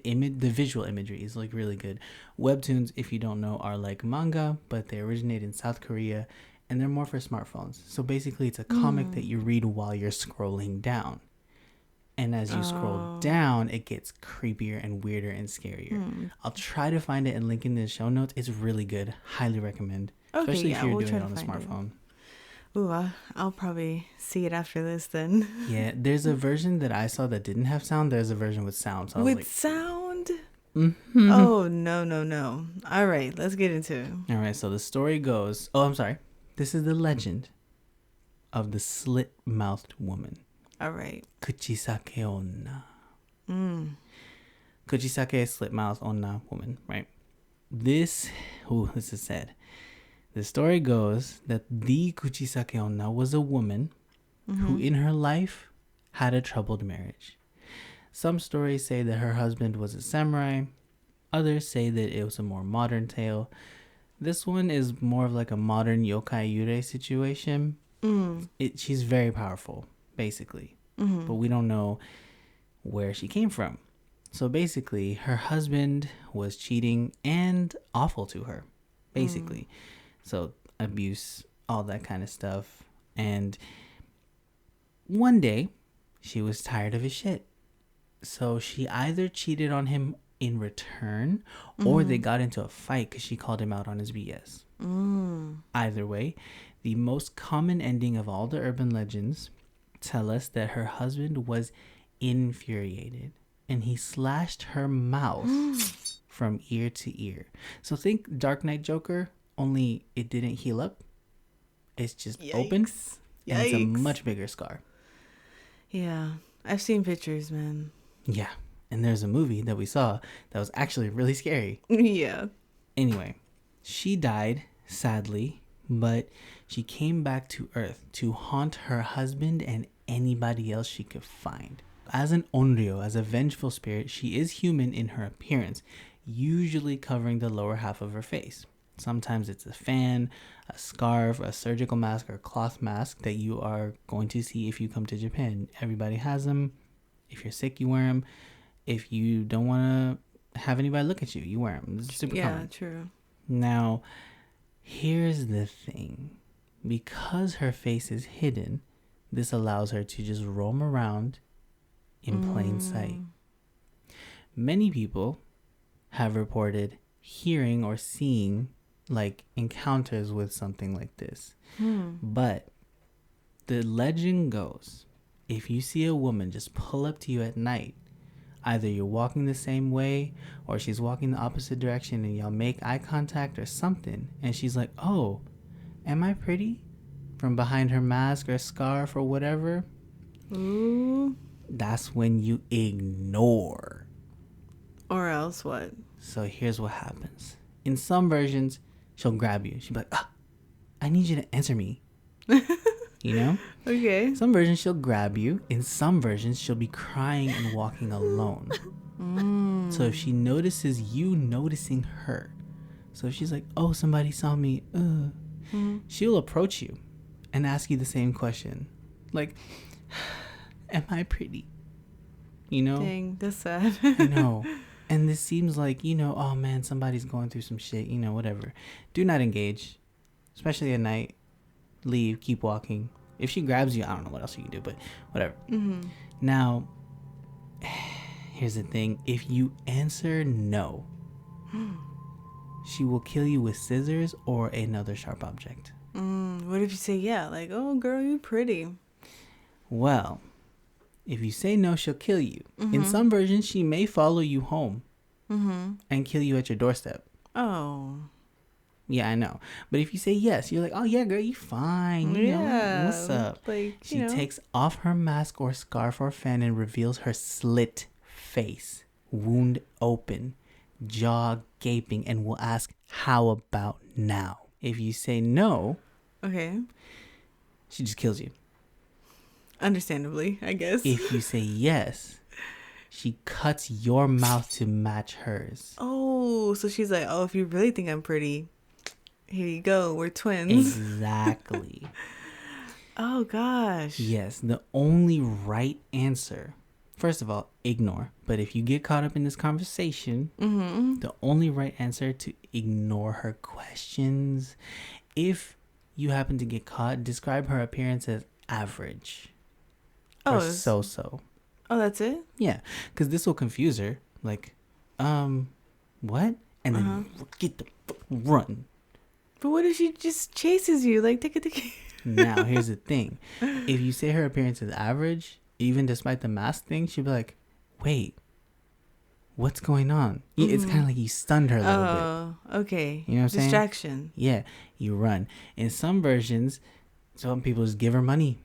visual imagery is like really good. Webtoons, if you don't know, are like manga, but they originate in South Korea, and they're more for smartphones. So basically, it's a comic that you read while you're scrolling down, and as you scroll down, it gets creepier and weirder and scarier. I'll try to find it and link in the show notes. It's really good. Highly recommend, especially if you're doing it on a smartphone. Ooh, I'll probably see it after this then. Yeah, there's a version that I saw that didn't have sound. There's a version with sound. So with sound? Mm-hmm. Oh, no. All right, let's get into it. All right, so the story goes... Oh, I'm sorry. This is the legend of the slit-mouthed woman. All right. Kuchisake Onna. Kuchisake, slit-mouthed Onna woman, right? This is sad. The story goes that the Kuchisake Onna was a woman who in her life had a troubled marriage. Some stories say that her husband was a samurai. Others say that it was a more modern tale. This one is more of like a modern Yokai Yurei situation. She's very powerful, basically. But we don't know where she came from. So basically, her husband was cheating and awful to her, basically. So abuse, all that kind of stuff. And one day, she was tired of his shit. So she either cheated on him in return or they got into a fight because she called him out on his BS. Either way, the most common ending of all the urban legends tell us that her husband was infuriated and he slashed her mouth from ear to ear. So think Dark Knight Joker, only it didn't heal up. It's just open. And it's a much bigger scar. Yeah, I've seen pictures, man. Yeah, and there's a movie that we saw that was actually really scary. Yeah. Anyway, she died, sadly, but she came back to Earth to haunt her husband and anybody else she could find. As an onryo, as a vengeful spirit, she is human in her appearance, usually covering the lower half of her face. Sometimes it's a fan, a scarf, a surgical mask, or a cloth mask that you are going to see if you come to Japan. Everybody has them. If you're sick, you wear them. If you don't want to have anybody look at you, you wear them. This is super common. Yeah, true. Now, here's the thing. Because her face is hidden, this allows her to just roam around in plain sight. Many people have reported hearing or seeing like encounters with something like this. But the legend goes, if you see a woman just pull up to you at night, either you're walking the same way or she's walking the opposite direction and y'all make eye contact or something, and she's like, oh, am I pretty? From behind her mask or scarf or whatever. Ooh. That's when you ignore. Or else what? So here's what happens. In some versions, she'll grab you. She'll be like, I need you to answer me. You know? Okay. Some versions she'll grab you. In some versions, she'll be crying and walking alone. So if she notices you noticing her, so if she's like, oh, somebody saw me, she'll approach you and ask you the same question. Like, am I pretty? You know? Dang, that's sad. I know. And this seems like, oh man, somebody's going through some shit, whatever. Do not engage, especially at night. Leave, keep walking. If she grabs you, I don't know what else you can do, but whatever. Now, here's the thing. If you answer no, she will kill you with scissors or another sharp object. What if you say yeah? Like, oh, girl, you pretty. Well, if you say no, she'll kill you. In some versions, she may follow you home and kill you at your doorstep. Oh. Yeah, I know. But if you say yes, you're like, oh, yeah, girl, you fine. You know, what's up? Like, she takes off her mask or scarf or fan and reveals her slit face, wound open, jaw gaping, and will ask, how about now? If you say no, okay, she just kills you. Understandably, I guess. If you say yes, she cuts your mouth to match hers. Oh, so she's like, oh, if you really think I'm pretty, here you go. We're twins. Exactly. Oh, gosh. Yes, the only right answer, first of all, ignore. But if you get caught up in this conversation, the only right answer to ignore her questions. If you happen to get caught, describe her appearance as average. Or so-so. Oh, that's it? Yeah, because this will confuse her. Like, what? And then get the run. But what if she just chases you? Like, Teke Teke. Now, here's the thing. If you say her appearance is average, even despite the mask thing, she'll be like, wait, what's going on? It's kind of like you stunned her a little bit. Oh, okay. You know what I'm saying? Distraction. Yeah, you run. In some versions, some people just give her money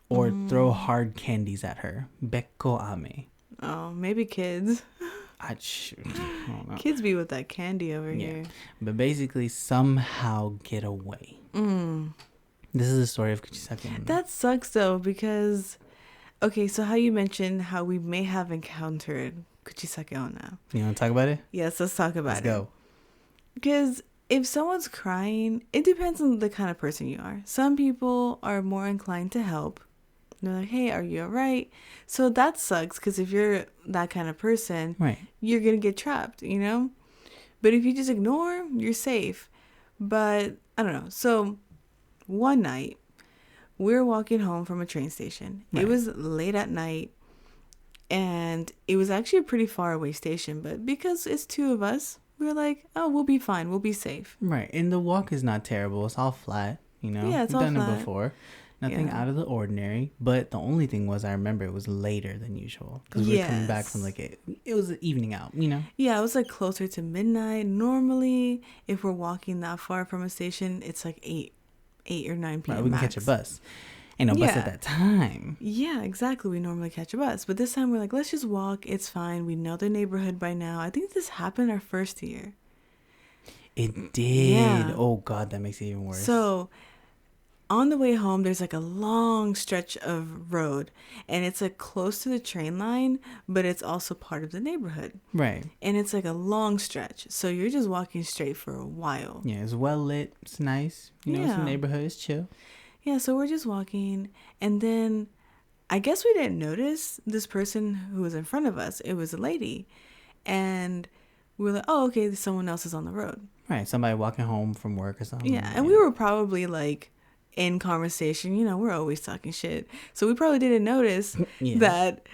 or throw hard candies at her. Bekko ame. Oh, maybe kids. I don't know. Kids be with that candy over here. But basically, somehow get away. This is the story of Kuchisake Onna. That sucks though, because okay, so how you mentioned how we may have encountered Kuchisake Onna. You want to talk about it? Yes, let's talk about Let's go. Because if someone's crying, it depends on the kind of person you are. Some people are more inclined to help. They're like, hey, are you all right? So that sucks, because if you're that kind of person, Right. you're going to get trapped, you know? But if you just ignore, you're safe. But I don't know. So one night, we were walking home from a train station. Right. It was late at night, and it was actually a pretty far away station. But because it's two of us, we were like, oh, we'll be fine. We'll be safe. Right. And the walk is not terrible. It's all flat, you know? Yeah, it's We've all done flat. it before. Nothing out of the ordinary. But the only thing was, I remember it was later than usual. Because we were coming back from it was an evening out, you know? Yeah, it was like closer to midnight. Normally, if we're walking that far from a station, it's like 8 or 9 p.m. Right, we can catch a bus. Ain't no bus at that time. Yeah, exactly. We normally catch a bus. But this time we're like, let's just walk. It's fine. We know the neighborhood by now. I think this happened our first year. It did. Yeah. Oh, God, that makes it even worse. So on the way home, there's like a long stretch of road. And it's like close to the train line, but it's also part of the neighborhood. Right. And it's like a long stretch. So you're just walking straight for a while. Yeah, it's well lit. It's nice. You know, it's a neighborhood. It's chill. Yeah, so we're just walking, and then I guess we didn't notice this person who was in front of us. It was a lady, and we were like, oh, okay, someone else is on the road. Right, somebody walking home from work or something. Yeah, and we were probably like in conversation. You know, we're always talking shit. So we probably didn't notice that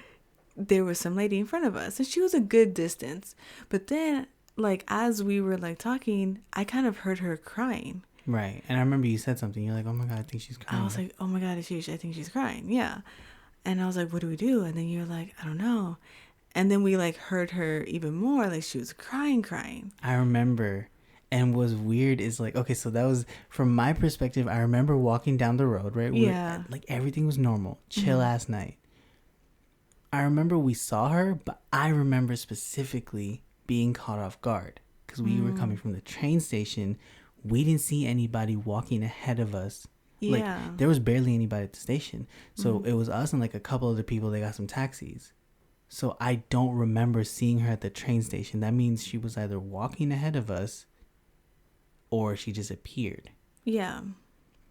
there was some lady in front of us, and she was a good distance. But then, like, as we were like talking, I kind of heard her crying. Right. And I remember you said something. You're like, oh my God, I think she's crying. I was like, oh my God, I think she's crying. Yeah. And I was like, what do we do? And then you're like, I don't know. And then we like heard her even more. Like she was crying. I remember. And what's weird is like, okay, so that was from my perspective. I remember walking down the road, right? Yeah. Like everything was normal. Chill ass night. I remember we saw her, but I remember specifically being caught off guard because we were coming from the train station. We didn't see anybody walking ahead of us. Yeah. Like, there was barely anybody at the station. So it was us and like a couple other people. They got some taxis. So I don't remember seeing her at the train station. That means she was either walking ahead of us or she just appeared. Yeah.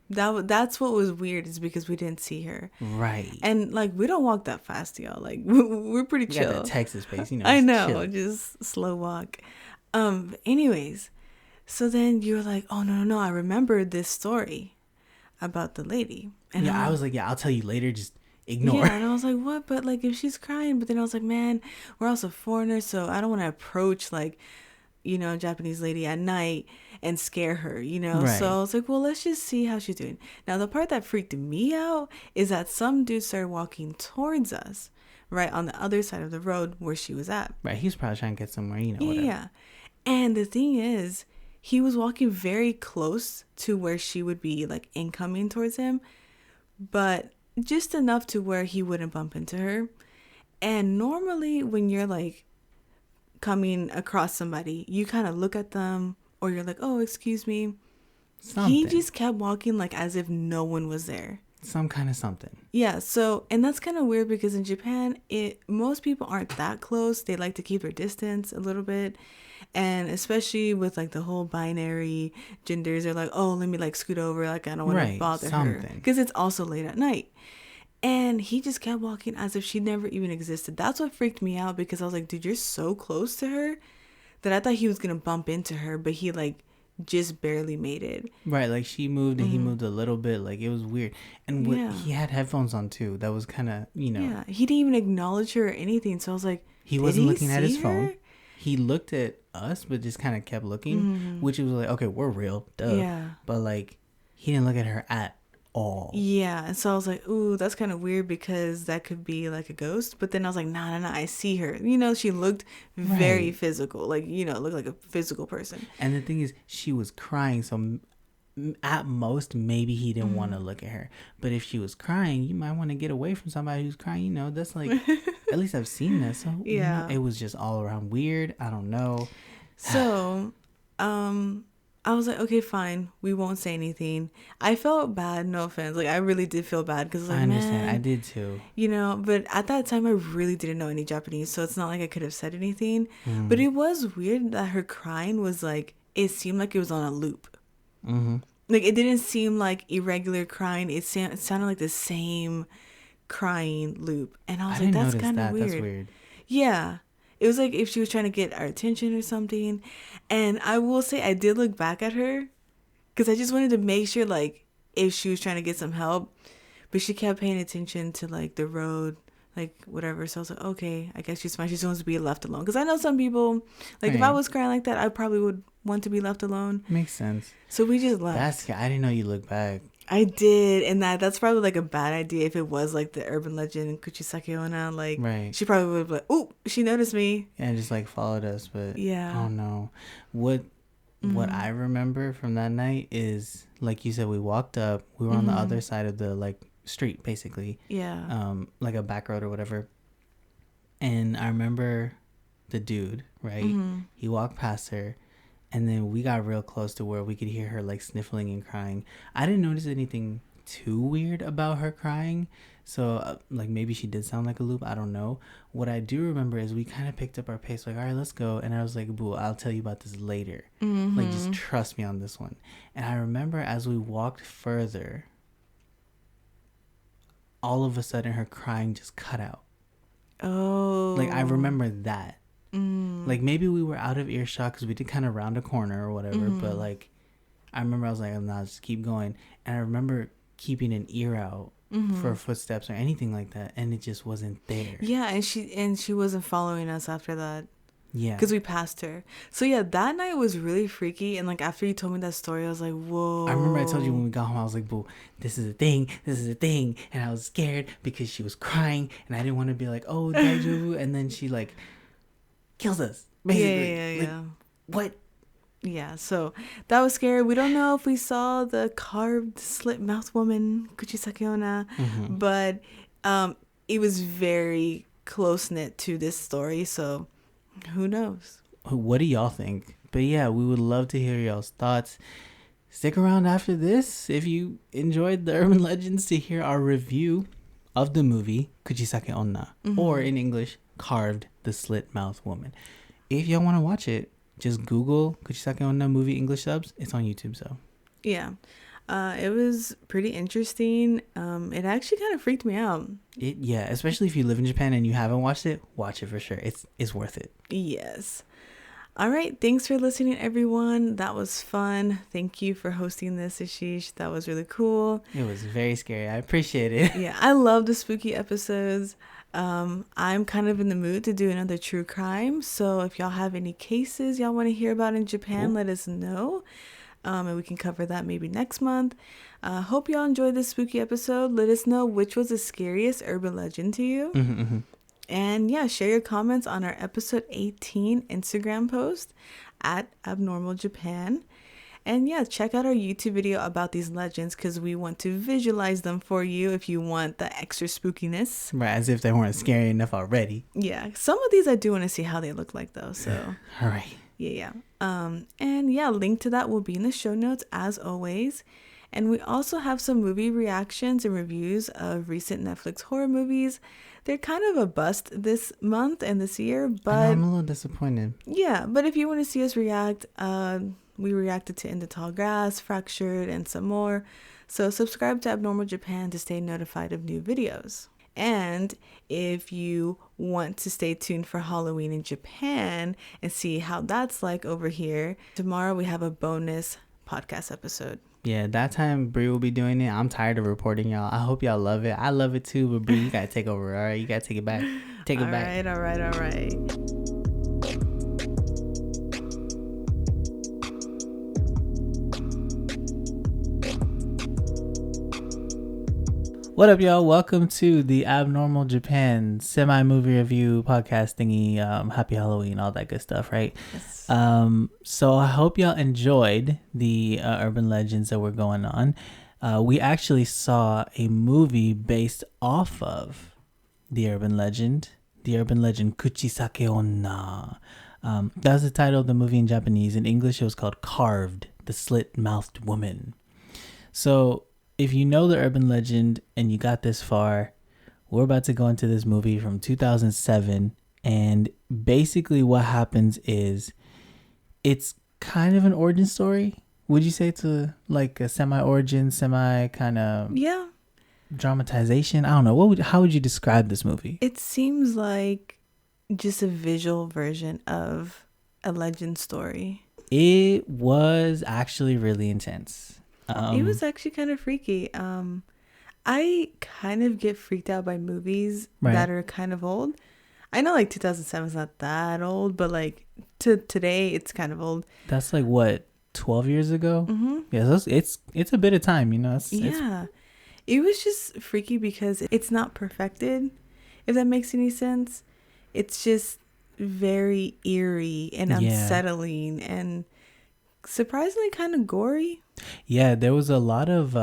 That's what was weird, is because we didn't see her. Right. And like, we don't walk that fast, y'all. Like, we're pretty chill. We got that Texas pace, you know. I know. Chill. Just slow walk. Anyways. So then you were like, oh, no, I remember this story about the lady. And I was like, I'll tell you later. Just ignore. Yeah, and I was like, what? But like, if she's crying, but then I was like, man, we're also foreigners, so I don't want to approach like, you know, a Japanese lady at night and scare her, you know? Right. So I was like, well, let's just see how she's doing. Now, the part that freaked me out is that some dude started walking towards us, right on the other side of the road where she was at. Right, he was probably trying to get somewhere, you know. Whatever. Yeah. And the thing is, he was walking very close to where she would be like incoming towards him, but just enough to where he wouldn't bump into her. And normally when you're like coming across somebody, you kind of look at them, or you're like, oh, excuse me. Something. He just kept walking like as if no one was there. Some kind of something. Yeah, so, and that's kind of weird because in Japan, most people aren't that close. They like to keep their distance a little bit. And especially with like the whole binary genders, they're like, oh, let me like scoot over. Like, I don't want to bother her. Because it's also late at night. And he just kept walking as if she never even existed. That's what freaked me out because I was like, dude, you're so close to her that I thought he was going to bump into her. But he like just barely made it. Right, like she moved and he moved a little bit. Like it was weird. And he had headphones on too. That was kind of, Yeah, he didn't even acknowledge her or anything. So I was like, he wasn't looking at his phone. He looked at us, but just kind of kept looking, which was like, okay, we're real, duh. Yeah. But like, he didn't look at her at all. Yeah, and so I was like, ooh, that's kind of weird because that could be like a ghost. But then I was like, nah, I see her. You know, she looked very physical, like, you know, looked like a physical person. And the thing is, she was crying, so at most, maybe he didn't want to look at her. But if she was crying, you might want to get away from somebody who's crying. You know, that's like, at least I've seen that. So yeah, you know, it was just all around weird. I don't know. So, I was like, okay, fine. We won't say anything. I felt bad. No offense. Like, I really did feel bad because like, I understand. I did too. You know, but at that time, I really didn't know any Japanese. So it's not like I could have said anything. But it was weird that her crying was like, it seemed like it was on a loop. Like, it didn't seem like irregular crying. It sounded like the same crying loop. And I was like, that's kind of weird. That's weird. Yeah. It was like if she was trying to get our attention or something. And I will say I did look back at her because I just wanted to make sure, like, if she was trying to get some help. But she kept paying attention to, like, the road, like, whatever. So I was like, okay, I guess she's fine. She just wants to be left alone. Because I know some people, like, if I was crying like that, I probably would want to be left alone. Makes sense. So we just left. I didn't know you looked back. I did, and that's probably like a bad idea if it was like the urban legend Kuchisake Onna. Like, right. She probably would be like, "Ooh, she noticed me," and just like followed us. But yeah, oh no. What I remember from that night is, like you said, we walked up. We were on the other side of the like street, basically. Yeah. Like a back road or whatever. And I remember the dude, right? He walked past her. And then we got real close to where we could hear her like sniffling and crying. I didn't notice anything too weird about her crying. So like maybe she did sound like a loop. I don't know. What I do remember is we kind of picked up our pace. Like, all right, let's go. And I was like, boo, I'll tell you about this later. Like, just trust me on this one. And I remember as we walked further, all of a sudden her crying just cut out. Oh. Like, I remember that. Like maybe we were out of earshot because we did kind of round a corner or whatever, but like I remember I was like, nah, just keep going. And I remember keeping an ear out for footsteps or anything like that, and it just wasn't there. Yeah, and she wasn't following us after that. Yeah, because we passed her. So yeah, that night was really freaky. And like after you told me that story, I was like, whoa. I remember I told you when we got home, I was like, boo, this is a thing, and I was scared because she was crying, and I didn't want to be like, oh, daijoubu, and then she like kills us, basically. Yeah. What? Yeah, so that was scary. We don't know if we saw the carved slit mouth woman, Kuchisake Onna, but it was very close-knit to this story, so who knows? What do y'all think? But yeah, we would love to hear y'all's thoughts. Stick around after this if you enjoyed the urban legends to hear our review of the movie Kuchisake Onna, or in English, Carved the Slit Mouth Woman. If y'all want to watch it, just Google Kuchisake Onna movie English subs. It's on YouTube, so. Yeah. It was pretty interesting. It actually kind of freaked me out. Yeah, especially if you live in Japan and you haven't watched it, watch it for sure. It's worth it. Yes. All right. Thanks for listening, everyone. That was fun. Thank you for hosting this, Ashish. That was really cool. It was very scary. I appreciate it. Yeah, I love the spooky episodes. I'm kind of in the mood to do another true crime. So if y'all have any cases y'all want to hear about in Japan, let us know. And we can cover that maybe next month. Hope y'all enjoyed this spooky episode. Let us know which was the scariest urban legend to you. And yeah, share your comments on our episode 18 Instagram post at Abnormal Japan. And yeah, check out our YouTube video about these legends because we want to visualize them for you if you want the extra spookiness. Right, as if they weren't scary enough already. Yeah, some of these I do want to see how they look like though. So all right. Yeah. And yeah, link to that will be in the show notes as always. And we also have some movie reactions and reviews of recent Netflix horror movies. They're kind of a bust this month and this year, but I know, I'm a little disappointed. Yeah, but if you want to see us react, we reacted to In the Tall Grass, Fractured, and some more. So subscribe to Abnormal Japan to stay notified of new videos. And if you want to stay tuned for Halloween in Japan and see how that's like over here, tomorrow we have a bonus podcast episode. Yeah, that time Bree will be doing it. I'm tired of reporting, y'all. I hope y'all love it. I love it too, but Bree, you gotta take over, all right? You gotta take it back. Take it back. All right. What up, y'all? Welcome to the Abnormal Japan semi-movie review podcast thingy. Happy Halloween, all that good stuff, right? Yes. So I hope y'all enjoyed the urban legends that were going on. We actually saw a movie based off of the urban legend Kuchisake Onna. That was the title of the movie in Japanese. In English, it was called Carved, the Slit-Mouthed Woman. So if you know the urban legend and you got this far, we're about to go into this movie from 2007. And basically what happens is it's kind of an origin story. Would you say it's like a semi-origin, kind of dramatization? I don't know. How would you describe this movie? It seems like just a visual version of a legend story. It was actually really intense. It was actually kind of freaky. I kind of get freaked out by movies that are kind of old. I know like 2007 is not that old, but like to today it's kind of old. That's like what, 12 years ago? Mm-hmm. Yeah, so it's a bit of time, you know. It was just freaky because it's not perfected, if that makes any sense. It's just very eerie and unsettling and surprisingly kind of gory. Yeah, there was a lot of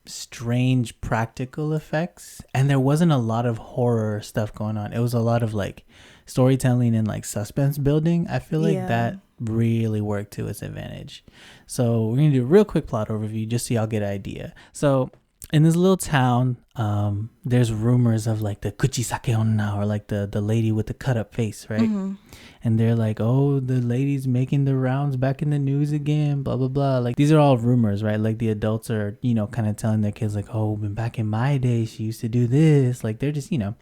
strange practical effects, and there wasn't a lot of horror stuff going on. It was a lot of like storytelling and like suspense building. I feel like that really worked to its advantage. So we're gonna do a real quick plot overview just so y'all get an idea. So in this little town, there's rumors of like the Kuchisake Onna, or like the lady with the cut up face, right? Mm-hmm. And they're like, oh, the lady's making the rounds back in the news again, blah, blah, blah. Like, these are all rumors, right? Like, the adults are, you know, kind of telling their kids, like, oh, back in my day, she used to do this. Like, they're just, you know,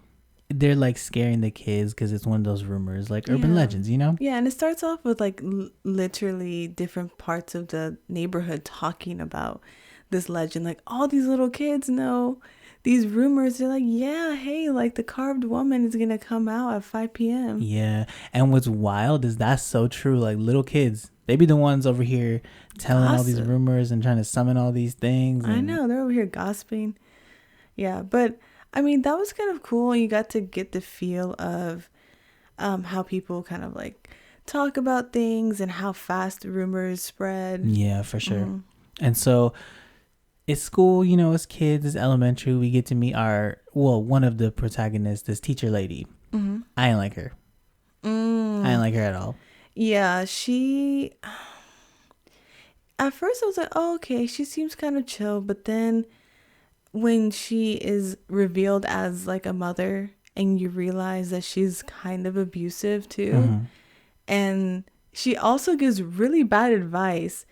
they're like scaring the kids because it's one of those rumors, like urban legends, you know? Yeah, and it starts off with like literally different parts of the neighborhood talking about this legend. Like, all these little kids know these rumors. They're like, yeah, hey, like the carved woman is gonna come out at 5 p.m. Yeah, and what's wild is that's so true. Like, little kids, they be the ones over here telling all these rumors and trying to summon all these things. I know, they're over here gossiping. Yeah, but I mean, that was kind of cool. You got to get the feel of how people kind of like talk about things and how fast rumors spread. Yeah, for sure. Mm-hmm. And so it's school, you know, as kids, it's elementary. We get to meet one of the protagonists, this teacher lady. Mm-hmm. I ain't like her. I ain't like her at all. Yeah, at first I was like, oh, okay, she seems kind of chill. But then when she is revealed as like a mother and you realize that she's kind of abusive too. Mm-hmm. And she also gives really bad advice.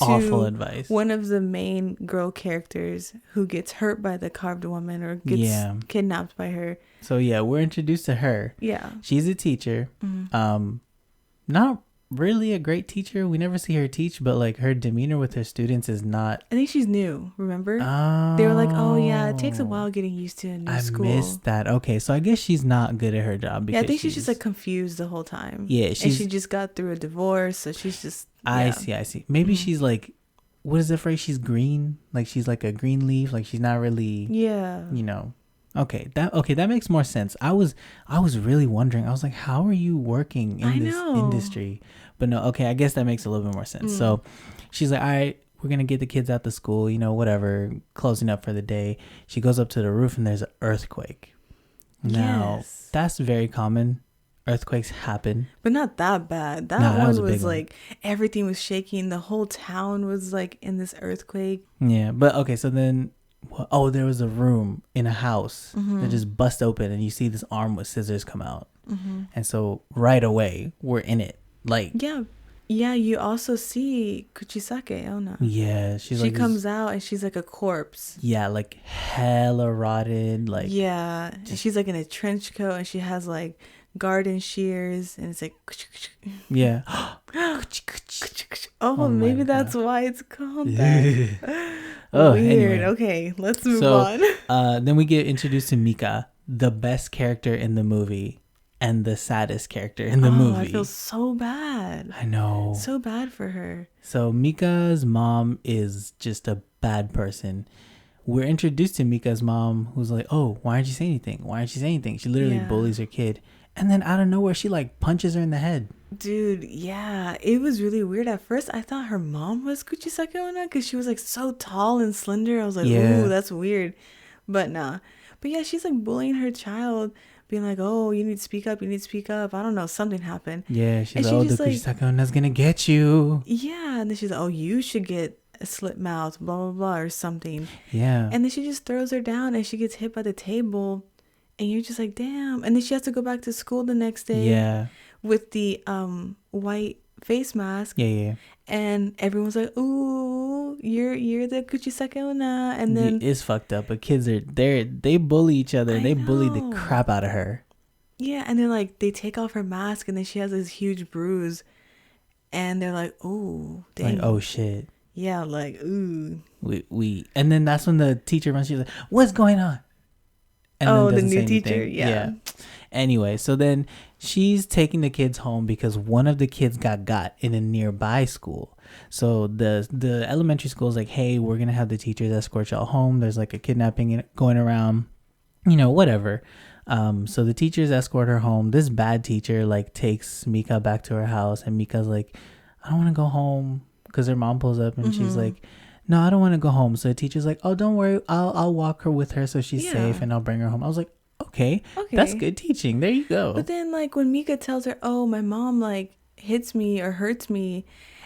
Awful advice. One of the main girl characters who gets hurt by the carved woman or gets kidnapped by her. So yeah, we're introduced to her. Yeah. She's a teacher. Mm-hmm. Not really a great teacher. We never see her teach, but like her demeanor with her students is not. I think she's new, remember? Oh. They were like, oh yeah, it takes a while getting used to a new school. I missed that. Okay, so I guess she's not good at her job. Yeah, I think she's just like confused the whole time. Yeah, and she just got through a divorce, so she's just. I see. Maybe she's like, what is the phrase? She's green. Like she's like a green leaf. Like she's not really. Yeah. You know. Okay, that makes more sense. I was really wondering. I was like, how are you working in this industry? But no, okay, I guess that makes a little bit more sense. So she's like, all right, we're going to get the kids out to school, you know, whatever, closing up for the day. She goes up to the roof and there's an earthquake. Now, that's very common. earthquakes happen. But not that bad. That No, that was one a big was one. like everything was shaking. The whole town was like in this earthquake. Yeah, but okay, so then, there was a room in a house Mm-hmm. that just bust open, and you see this arm with scissors come out, and so right away we're in it. Like, Yeah. You also see Kuchisake Onna. yeah, She comes out and she's like a corpse. Yeah, like hella rotted. Like, Yeah, and she's like in a trench coat and she has like garden shears and it's like. yeah. Oh, my maybe that's God. why it's called that. Oh, Weird. anyway. Okay, let's move on. Then we get introduced to Mika, the best character in the movie and the saddest character in the movie. I feel so bad. I know. So bad for her. So Mika's mom is just a bad person. We're introduced to Mika's mom, who's like, oh, why aren't you saying anything? Why aren't you saying anything? She literally bullies her kid. And then out of nowhere, she like punches her in the head. Dude, yeah. It was really weird. At first, I thought her mom was Kuchisake Onna because she was like so tall and slender. I was like, ooh, that's weird. But nah. But yeah, she's like bullying her child, being like, oh, you need to speak up. You need to speak up. I don't know. Something happened. Yeah, she's like, oh, the Kuchisake Onna's going to get you. Yeah. And then she's like, oh, you should get a slit mouth, blah, blah, blah, or something. Yeah. And then she just throws her down and she gets hit by the table. And you're just like, damn. And then she has to go back to school the next day. Yeah. With the white face mask. Yeah. And everyone's like, ooh, you're the Kuchisake Onna. And then it's fucked up. But kids they bully each other. They bully the crap out of her. Yeah, and then like they take off her mask and then she has this huge bruise. And they're like, ooh, dang. Like, oh shit. Yeah, like, ooh. We and then that's when the teacher runs. She's like, what's going on? And the new teacher. Yeah. Anyway, so then she's taking the kids home because one of the kids got in a nearby school. So the elementary school is like, hey, we're gonna have the teachers escort y'all home. There's like a kidnapping going around, whatever. So the teachers escort her home. This bad teacher like takes Mika back to her house, and Mika's like, I don't want to go home, because her mom pulls up and she's like, no, I don't want to go home. So the teacher's like, oh, don't worry, I'll walk her with her so she's safe, and I'll bring her home. I was like, okay, that's good teaching. There you go. But then like when Mika tells her, oh, my mom like hits me or hurts me,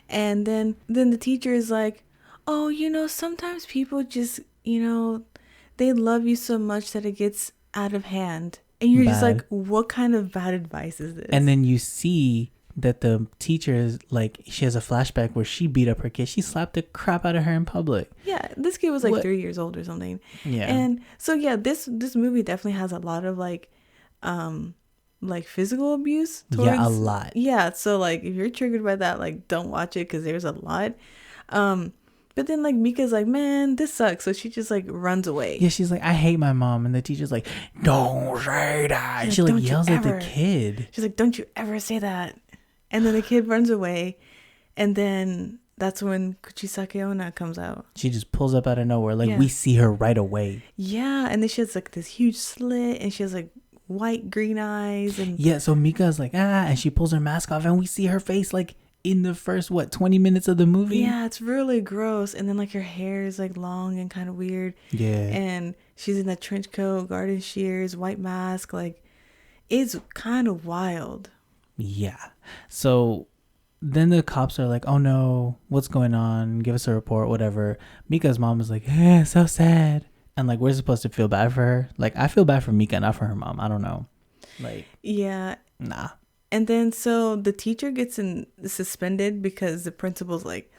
and then the teacher is like, oh, sometimes people just, they love you so much that it gets out of hand. And you're just like, what kind of bad advice is this? And then you see that the teacher is like, she has a flashback where she beat up her kid. She slapped the crap out of her in public. Yeah, this kid was like 3 years old or something. Yeah. And so yeah, this movie definitely has a lot of like physical abuse towards, a lot. Yeah, so like if you're triggered by that, like don't watch it because there's a lot. But then like Mika's like, man, this sucks, so she just like runs away. Yeah, she's like, I hate my mom. And the teacher's like, don't say that. And she like yells at the kid. She's like, don't you ever say that. And then the kid runs away, and then that's when Kuchisake Onna comes out. She just pulls up out of nowhere. Like, we see her right away. Yeah, and then she has like this huge slit, and she has like white green eyes. And yeah, so Mika's like, and she pulls her mask off, and we see her face like in the first 20 minutes of the movie. Yeah, it's really gross. And then like her hair is like long and kind of weird. Yeah. And she's in that trench coat, garden shears, white mask. Like, it's kind of wild. Yeah. So then the cops are like, oh no, what's going on? Give us a report, whatever. Mika's mom is like, so sad. And like, we're supposed to feel bad for her. Like, I feel bad for Mika, not for her mom. I don't know. Like, yeah. Nah. And then so the teacher gets suspended because the principal's like,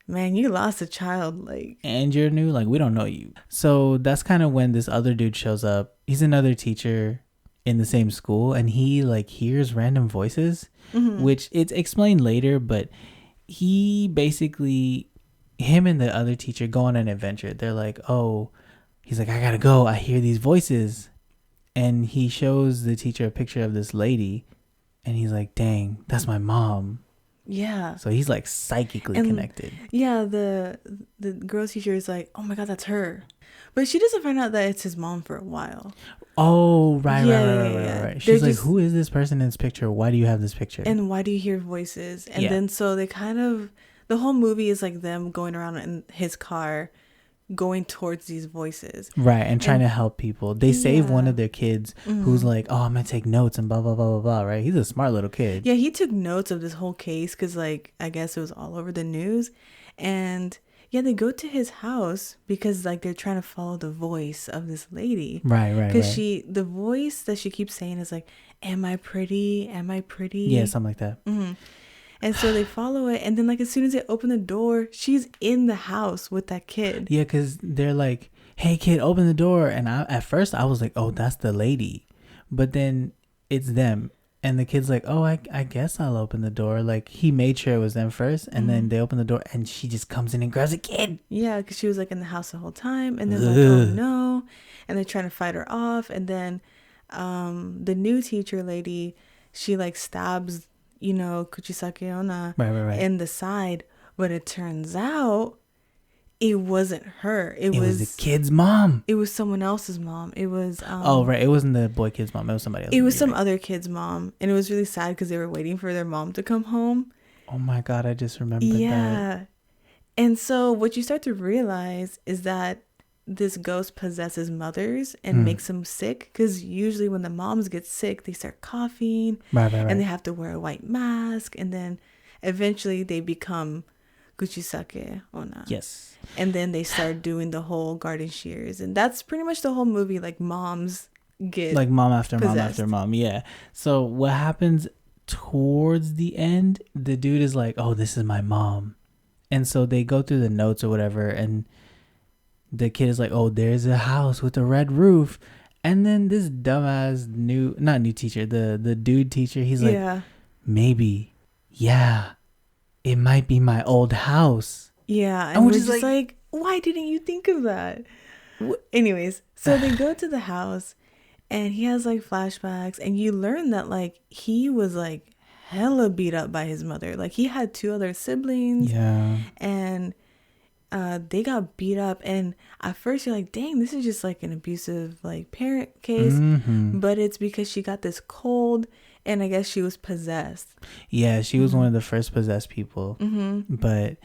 man, you lost a child. Like, and you're new. Like, we don't know you. So that's kind of when this other dude shows up. He's another teacher in the same school, and he like hears random voices, which it's explained later, but he basically, him and the other teacher go on an adventure. They're like, oh, he's like, I gotta go, I hear these voices. And he shows the teacher a picture of this lady, and he's like, dang, that's my mom. Yeah. So he's like psychically connected. Yeah, the girl teacher is like, oh my god, that's her. But she doesn't find out that it's his mom for a while. Oh, right. She's like, who is this person in this picture? Why do you have this picture? And why do you hear voices? And then so they kind of, the whole movie is like them going around in his car going towards these voices. Right, and trying to help people. They save one Yeah. of their kids who's like, oh, I'm gonna take notes and blah blah blah blah blah. Right, he's a smart little kid. Yeah, he took notes of this whole case because, like, I guess it was all over the news. And yeah, they go to his house because, like, they're trying to follow the voice of this lady. Right. Because the voice that she keeps saying is like, "Am I pretty? Am I pretty?" Yeah, something like that. And so they follow it, and then, like, as soon as they open the door, she's in the house with that kid. Yeah, because they're like, hey kid, open the door. And at first I was like, oh, that's the lady. But then it's them. And the kid's like, oh, I guess I'll open the door. Like, he made sure it was them first. And then they open the door and she just comes in and grabs a kid. Yeah, because she was, like, in the house the whole time. And they're like, oh, no. And they're trying to fight her off. And then the new teacher lady, she, like, stabs, Kuchisake Onna Right. in the side. But it turns out it wasn't her. It was the kid's mom. It was someone else's mom. It was oh right, it wasn't the boy kid's mom. It was somebody else. It was some other kid's mom, and it was really sad because they were waiting for their mom to come home. Oh my god, I just remembered that. And so what you start to realize is that this ghost possesses mothers and makes them sick, because usually when the moms get sick, they start coughing, right. And they have to wear a white mask, and then eventually they become Kuchisake Onna. Yes. And then they start doing the whole garden shears. And that's pretty much the whole movie. Like, moms get like mom after possessed. mom after mom. Yeah. So what happens towards the end, the dude is like, oh, this is my mom. And so they go through the notes or whatever. And the kid is like, oh, there's a house with a red roof. And then this dumbass not new teacher, the dude teacher, he's like, maybe, yeah, it might be my old house. Yeah, and we're just like, why didn't you think of that? Anyways, so they go to the house, and he has, like, flashbacks, and you learn that, like, he was, like, hella beat up by his mother. Like, he had 2 other siblings. Yeah. And they got beat up, and at first you're like, dang, this is just, like, an abusive, like, parent case. But it's because she got this cold, and I guess she was possessed. Yeah, she was one of the first possessed people. But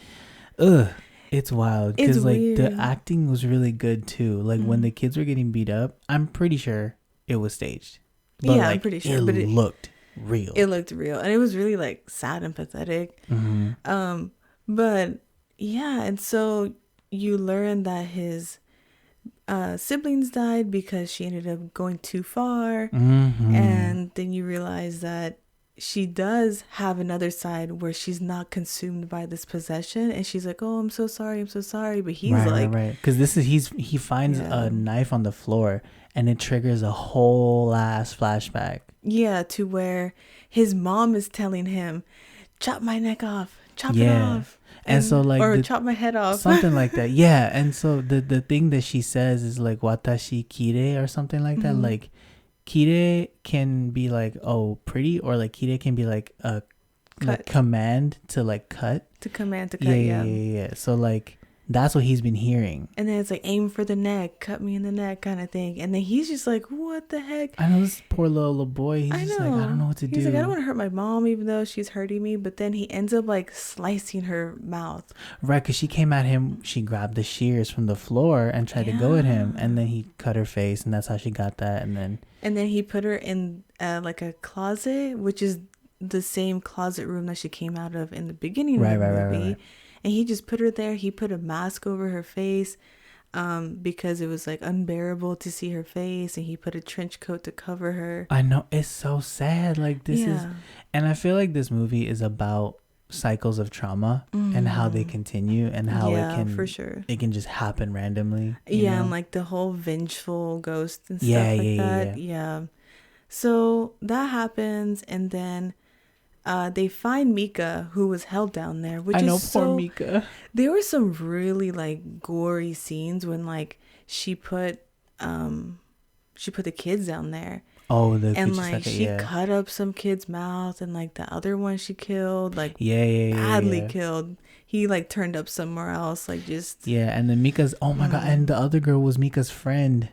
it's wild because, like, the acting was really good too. Like, when the kids were getting beat up, I'm pretty sure it was staged. But, yeah, like, I'm pretty sure, but it looked real. It looked real, and it was really, like, sad and pathetic. But yeah, and so you learn that his siblings died because she ended up going too far. And then you realize that she does have another side where she's not consumed by this possession, and she's like, oh, I'm so sorry, but he's right, because he finds a knife on the floor, and it triggers a whole ass flashback, to where his mom is telling him, chop my neck off, chop it off. And so, like, or chop my head off, something like that. Yeah. And so the thing that she says is like watashi kire or something like that. Like, kire can be like, oh, pretty, or like kire can be like a like command to, like, cut. To command to cut. Yeah. So, like, that's what he's been hearing. And then it's like, aim for the neck, cut me in the neck kind of thing. And then he's just like, what the heck? I know, this poor little boy. He's just like, I don't know what to do. He's like, I don't want to hurt my mom, even though she's hurting me. But then he ends up, like, slicing her mouth. Right, because she came at him. She grabbed the shears from the floor and tried to go at him. And then he cut her face, and that's how she got that. And then he put her in, like, a closet, which is the same closet room that she came out of in the beginning of the movie. Right. And he just put her there. He put a mask over her face because it was, like, unbearable to see her face. And he put a trench coat to cover her. I know. It's so sad. Like, this is... And I feel like this movie is about cycles of trauma and how they continue and how it can... for sure. It can just happen randomly. You know? And, like, the whole vengeful ghost and stuff like that. Yeah. So that happens, and then... they find Mika, who was held down there, which poor Mika. There were some really, like, gory scenes when, like, she put the kids down there. Oh, and like she cut up some kid's mouth, and, like, the other one she killed, like, badly killed. He, like, turned up somewhere else, like, just and then Mika's god, and the other girl was Mika's friend.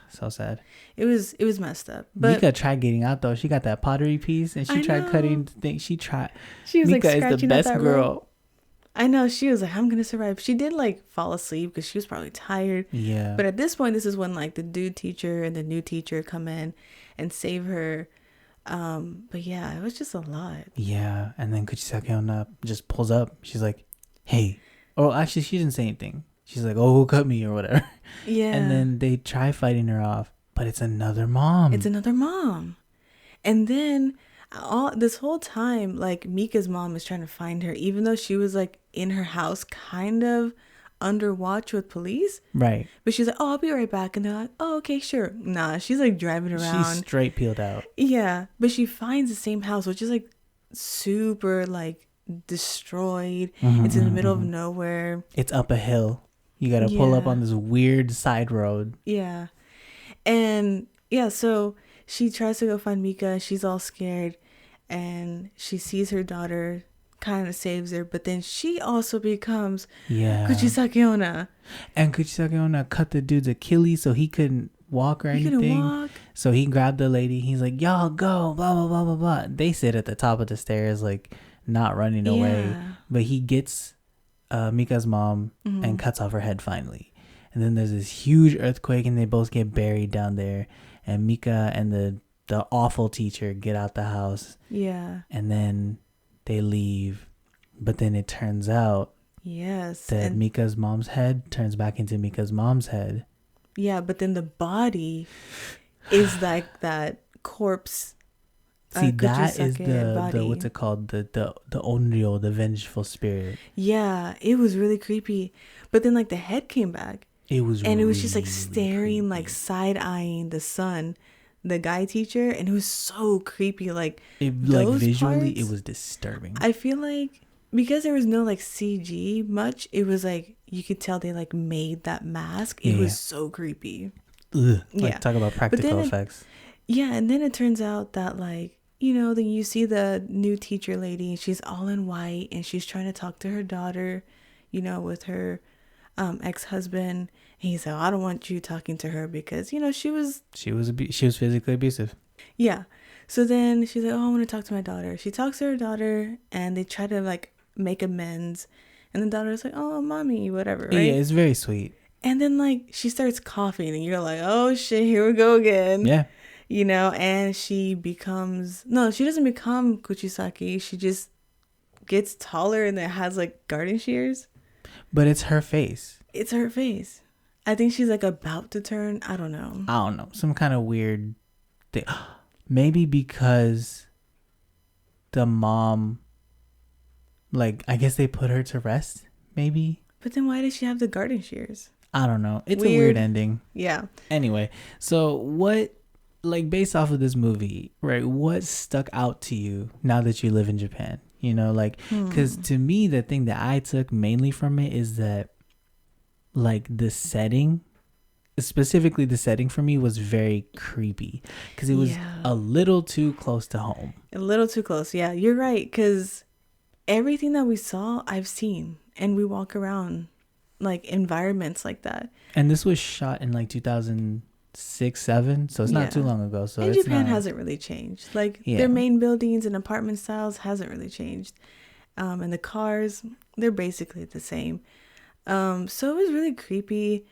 So sad. It was messed up. But Mika tried getting out though. She got that pottery piece, and she tried cutting things. She was Mika like, is the best girl. I know, she was like, I'm gonna survive. She did like fall asleep because she was probably tired. Yeah. But at this point, this is when like the dude teacher and the new teacher come in and save her. But yeah, it was just a lot. Yeah. And then Kuchisake Onna just pulls up. She's like, hey. Oh, actually, she didn't say anything. She's like, oh, who cut me or whatever. Yeah. And then they try fighting her off, but it's another mom. It's another mom. And then all this whole time, like Mika's mom is trying to find her, even though she was like in her house, kind of under watch with police. Right. But she's like, oh, I'll be right back. And they're like, oh, okay, sure. Nah, she's like driving around. She's straight peeled out. Yeah. But she finds the same house, which is like super like destroyed. It's in the middle of nowhere. It's up a hill. You got to pull up on this weird side road. Yeah. And yeah, so she tries to go find Mika. She's all scared. And she sees her daughter, kind of saves her. But then she also becomes Kuchisake Onna. And Kuchisake Onna cut the dude's Achilles so he couldn't walk or anything. Couldn't walk. So he grabbed the lady. He's like, y'all go, blah, blah, blah, blah, blah. They sit at the top of the stairs, like, not running away. But he gets Mika's mom and cuts off her head finally. And then there's this huge earthquake and they both get buried down there. And Mika and the awful teacher get out the house. Yeah. And then they leave. But then it turns out that Mika's mom's head turns back into Mika's mom's head. Yeah, but then the body is like that corpse. See, that is the what's it called? The onryo, the vengeful spirit. Yeah, it was really creepy. But then like the head came back. It was just like staring, creepy. Like side-eyeing the son, the guy teacher, and it was so creepy. Like visually, it was disturbing. I feel like because there was no like CG much, it was like you could tell they like made that mask. It was so creepy. Ugh, like talk about practical effects. And then it turns out that like, you know, then you see the new teacher lady, she's all in white and she's trying to talk to her daughter, you know, with her ex-husband. And he's like, I don't want you talking to her because, you know, she was physically abusive. Yeah. So then she's like, oh, I want to talk to my daughter. She talks to her daughter and they try to like make amends. And the daughter's like, oh, mommy, whatever. Right? Yeah, it's very sweet. And then like she starts coughing and you're like, oh shit, here we go again. Yeah. You know, and she doesn't become Kuchisake. She just gets taller and it has like garden shears. But it's her face. It's her face. I think she's like about to turn. I don't know. Some kind of weird thing. Maybe because the mom, like, I guess they put her to rest, maybe. But then why does she have the garden shears? I don't know. It's a weird ending. Yeah. Anyway, so what, like, based off of this movie, right, what stuck out to you now that you live in Japan? You know, like, because to me, the thing that I took mainly from it is that, like, the setting, specifically the setting for me was very creepy because it was a little too close to home. A little too close. Yeah, you're right. Because everything that we saw, I've seen, and we walk around like environments like that. And this was shot in like 2006, 2007, so it's not too long ago. So and Japan hasn't really changed. Like their main buildings and apartment styles hasn't really changed. And the cars, they're basically the same. So it was really creepy.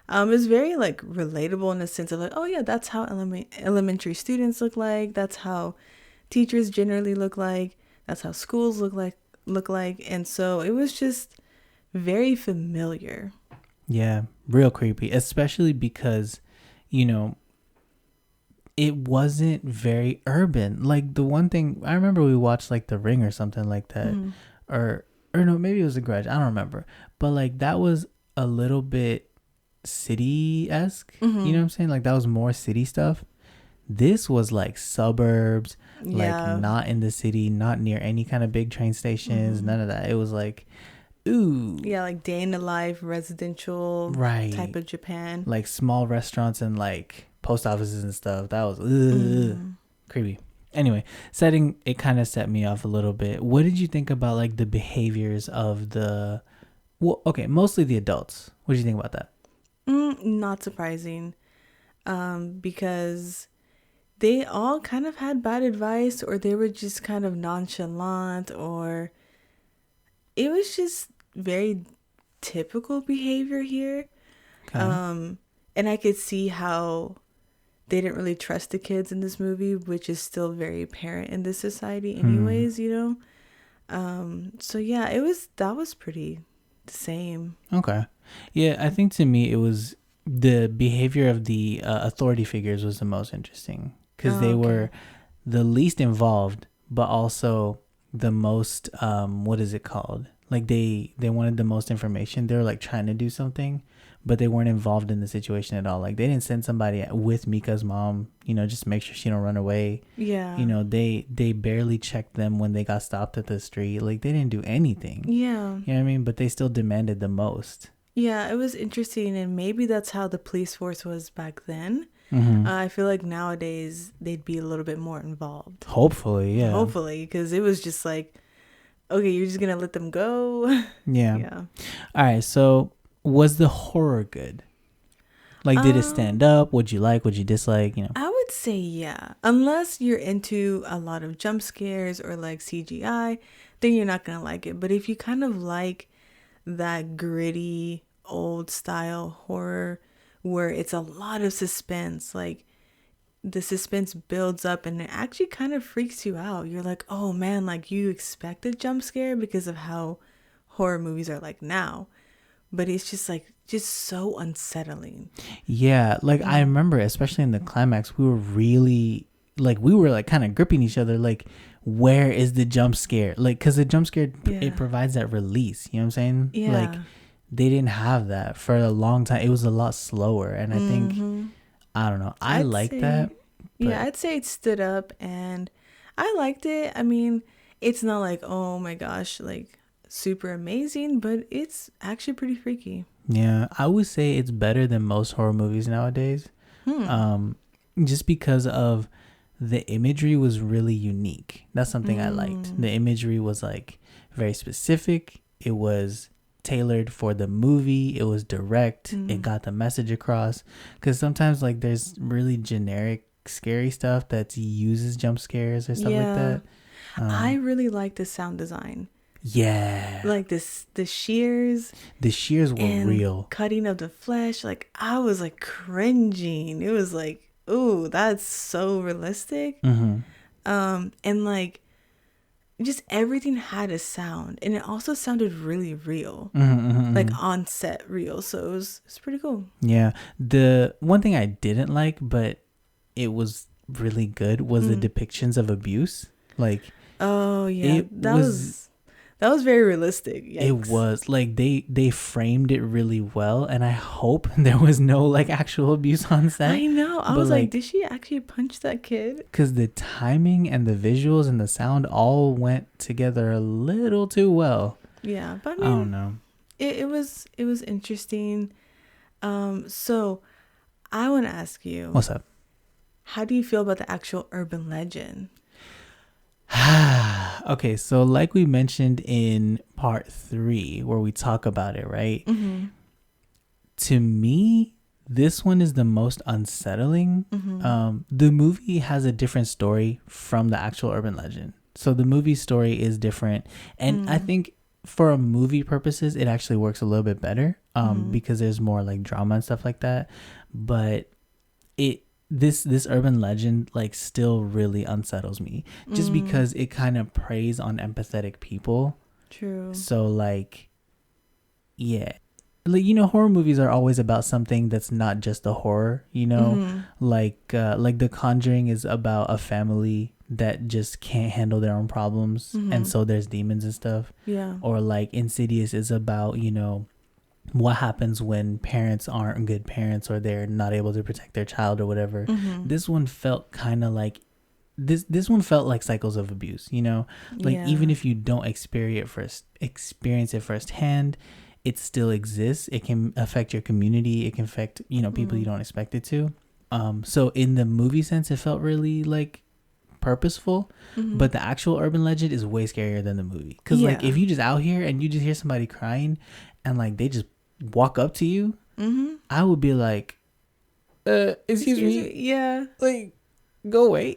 It was very like relatable in the sense of like, oh yeah, that's how elementary students look like. That's how teachers generally look like. That's how schools look like. And so it was just very familiar. Yeah, real creepy, especially because, you know, it wasn't very urban. Like the one thing I remember, we watched like The Ring or something like that, or no, maybe it was The Grudge. I don't remember, but like that was a little bit city-esque. You know what I'm saying? Like that was more city stuff. This was like suburbs, like not in the city, not near any kind of big train stations, none of that. It was like, ooh. Yeah, like day in the life, residential type of Japan. Like small restaurants and like post offices and stuff. That was creepy. Anyway, setting, it kind of set me off a little bit. What did you think about like the behaviors of mostly the adults. What did you think about that? Not surprising. Because they all kind of had bad advice, or they were just kind of nonchalant, or it was just very typical behavior here. Okay. And I could see how they didn't really trust the kids in this movie, which is still very apparent in this society anyways, you know. So yeah, that was pretty the same. Okay. Yeah, I think to me it was the behavior of the authority figures was the most interesting because Oh, they okay. were the least involved, but also the most what is it called? Like they wanted the most information. They were like trying to do something, but they weren't involved in the situation at all. Like they didn't send somebody with Mika's mom, just make sure she don't run away. Yeah. They barely checked them when they got stopped at the street. Like they didn't do anything. Yeah. You know what I mean? But they still demanded the most. Yeah, it was interesting, and maybe that's how the police force was back then. I feel like nowadays they'd be a little bit more involved. Hopefully, yeah. Hopefully, because it was just like, okay, you're just gonna let them go. Yeah. Yeah. All right. So, was the horror good? Like, did it stand up? What'd you like? What'd you dislike? I would say yeah. Unless you're into a lot of jump scares or like CGI, then you're not gonna like it. But if you kind of like that gritty old style horror where it's a lot of suspense, like the suspense builds up and it actually kind of freaks you out. You're like, oh man, like you expect a jump scare because of how horror movies are like now, but it's just so unsettling. Yeah. Like, I remember, especially in the climax, we were really like kind of gripping each other. Like, where is the jump scare? Like, because the jump scare, it provides that release. You know what I'm saying? Yeah. Like, they didn't have that for a long time. It was a lot slower. And I think, I don't know. I like that. Yeah, I'd say it stood up and I liked it. I mean, it's not like, oh my gosh, like super amazing, but it's actually pretty freaky. Yeah, I would say it's better than most horror movies nowadays. Just because of the imagery was really unique. That's something I liked. The imagery was like very specific. It was tailored for the movie. It was direct. It got the message across. Because sometimes like there's really generic scary stuff that uses jump scares or stuff like that. I really like the sound design. Yeah, Like the shears were and real. cutting of the flesh. Like I was like cringing. It was like, ooh, that's so realistic. And like just everything had a sound, and it also sounded really real, like on set real. So it's pretty cool. Yeah, the one thing I didn't like, but it was really good, was the depictions of abuse. Like, oh yeah, that was very realistic. Yikes. It was like they framed it really well, and I hope there was no like actual abuse on set. I know. I was like, did she actually punch that kid? Because the timing and the visuals and the sound all went together a little too well. Yeah, but I mean, I don't know. It was interesting. So I want to ask you, What's up? How do you feel about the actual urban legend? Okay, so like we mentioned in part 3 where we talk about it, right? To me, this one is the most unsettling. The movie has a different story from the actual urban legend. So the movie story is different. And I think for movie purposes, it actually works a little bit better because there's more like drama and stuff like that. But this urban legend like still really unsettles me just because it kind of preys on empathetic people. True. So like, yeah, like, horror movies are always about something that's not just a horror, like The Conjuring is about a family that just can't handle their own problems, and so there's demons and stuff. Yeah. Or like Insidious is about what happens when parents aren't good parents or they're not able to protect their child or whatever. This one felt kind of like this one felt like cycles of abuse, even if you don't experience it firsthand, it still exists. It can affect your community. It can affect people you don't expect it to. So in the movie sense, it felt really like purposeful, but the actual urban legend is way scarier than the movie, because like if you just out here and you just hear somebody crying and like they just walk up to you, I would be like, excuse me, yeah, like, go away.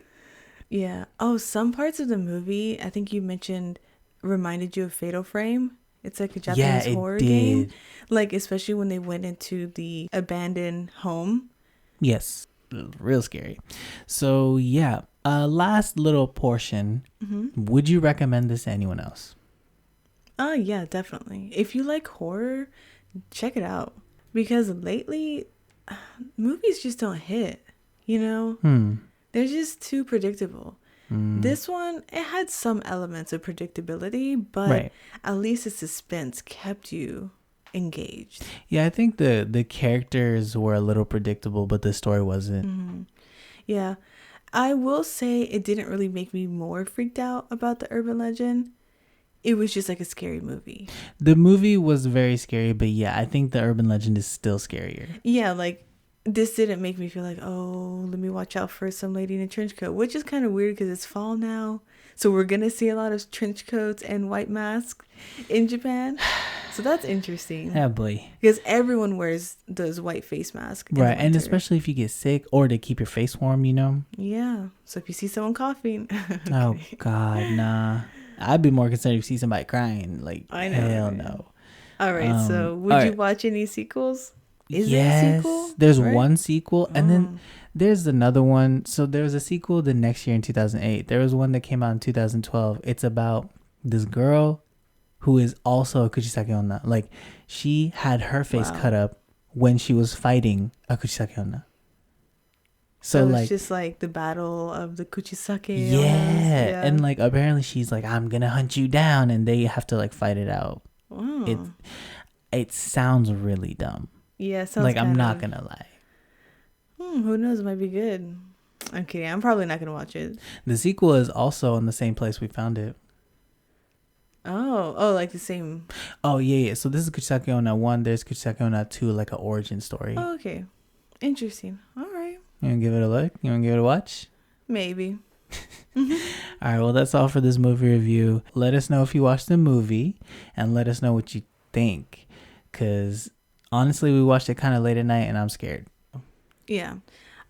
Yeah. Oh, some parts of the movie I think you mentioned reminded you of Fatal Frame. It's like a Japanese horror did. game. Like, especially when they went into the abandoned home. Yes. Real scary. So, yeah. Last little portion. Mm-hmm. Would you recommend this to anyone else? Yeah, definitely. If you like horror, check it out. Because lately, movies just don't hit, you know? They're just too predictable. This one, it had some elements of predictability, but at least the suspense kept you engaged. Yeah, I think the characters were a little predictable, but the story wasn't. Yeah. I will say it didn't really make me more freaked out about the urban legend. It was just like a scary movie. The movie was very scary, but yeah, I think the urban legend is still scarier. Yeah, like this didn't make me feel like, oh, let me watch out for some lady in a trench coat, which is kind of weird because it's fall now. So we're going to see a lot of trench coats and white masks in Japan. So that's interesting. Yeah, boy. Because everyone wears those white face masks. Right, and especially if you get sick or to keep your face warm, you know? Yeah. So if you see someone coughing. Oh, God, nah. I'd be more concerned if you see somebody crying. Like, I know, hell right? No. All right, so would you watch any sequels? Is there a sequel? There's one sequel, and then there's another one. So there was a sequel the next year in 2008. There was one that came out in 2012. It's about this girl who is also a Kuchisake Onna. Like, she had her face cut up when she was fighting a Kuchisake Onna. So it's just like the battle of the Kuchisake. Yeah, and like apparently she's like, I'm gonna hunt you down, and they have to like fight it out. It sounds really dumb. Yeah, sounds like I'm not gonna lie. Who knows? It might be good. I'm kidding. I'm probably not gonna watch it. The sequel is also in the same place we found it. Oh, like the same. Oh yeah. So this is Kuchisake Onna 1. There's Kuchisake Onna 2, like an origin story. Oh, okay. Interesting. All right. You want to give it a look? You want to give it a watch? Maybe. All right. Well, that's all for this movie review. Let us know if you watched the movie and let us know what you think. Because honestly, we watched it kind of late at night and I'm scared. Yeah.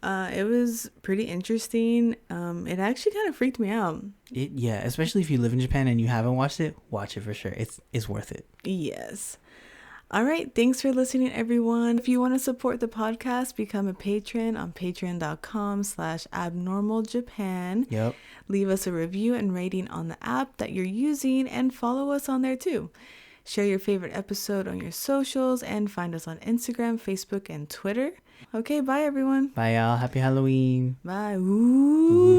It was pretty interesting. It actually kind of freaked me out. Yeah, especially if you live in Japan and you haven't watched it, watch it for sure. It's worth it. Yes. All right. Thanks for listening, everyone. If you want to support the podcast, become a patron on patreon.com/abnormaljapan. Yep. Leave us a review and rating on the app that you're using and follow us on there too. Share your favorite episode on your socials and find us on Instagram, Facebook, and Twitter. Okay, bye everyone. Bye y'all. Happy Halloween. Bye. Ooh.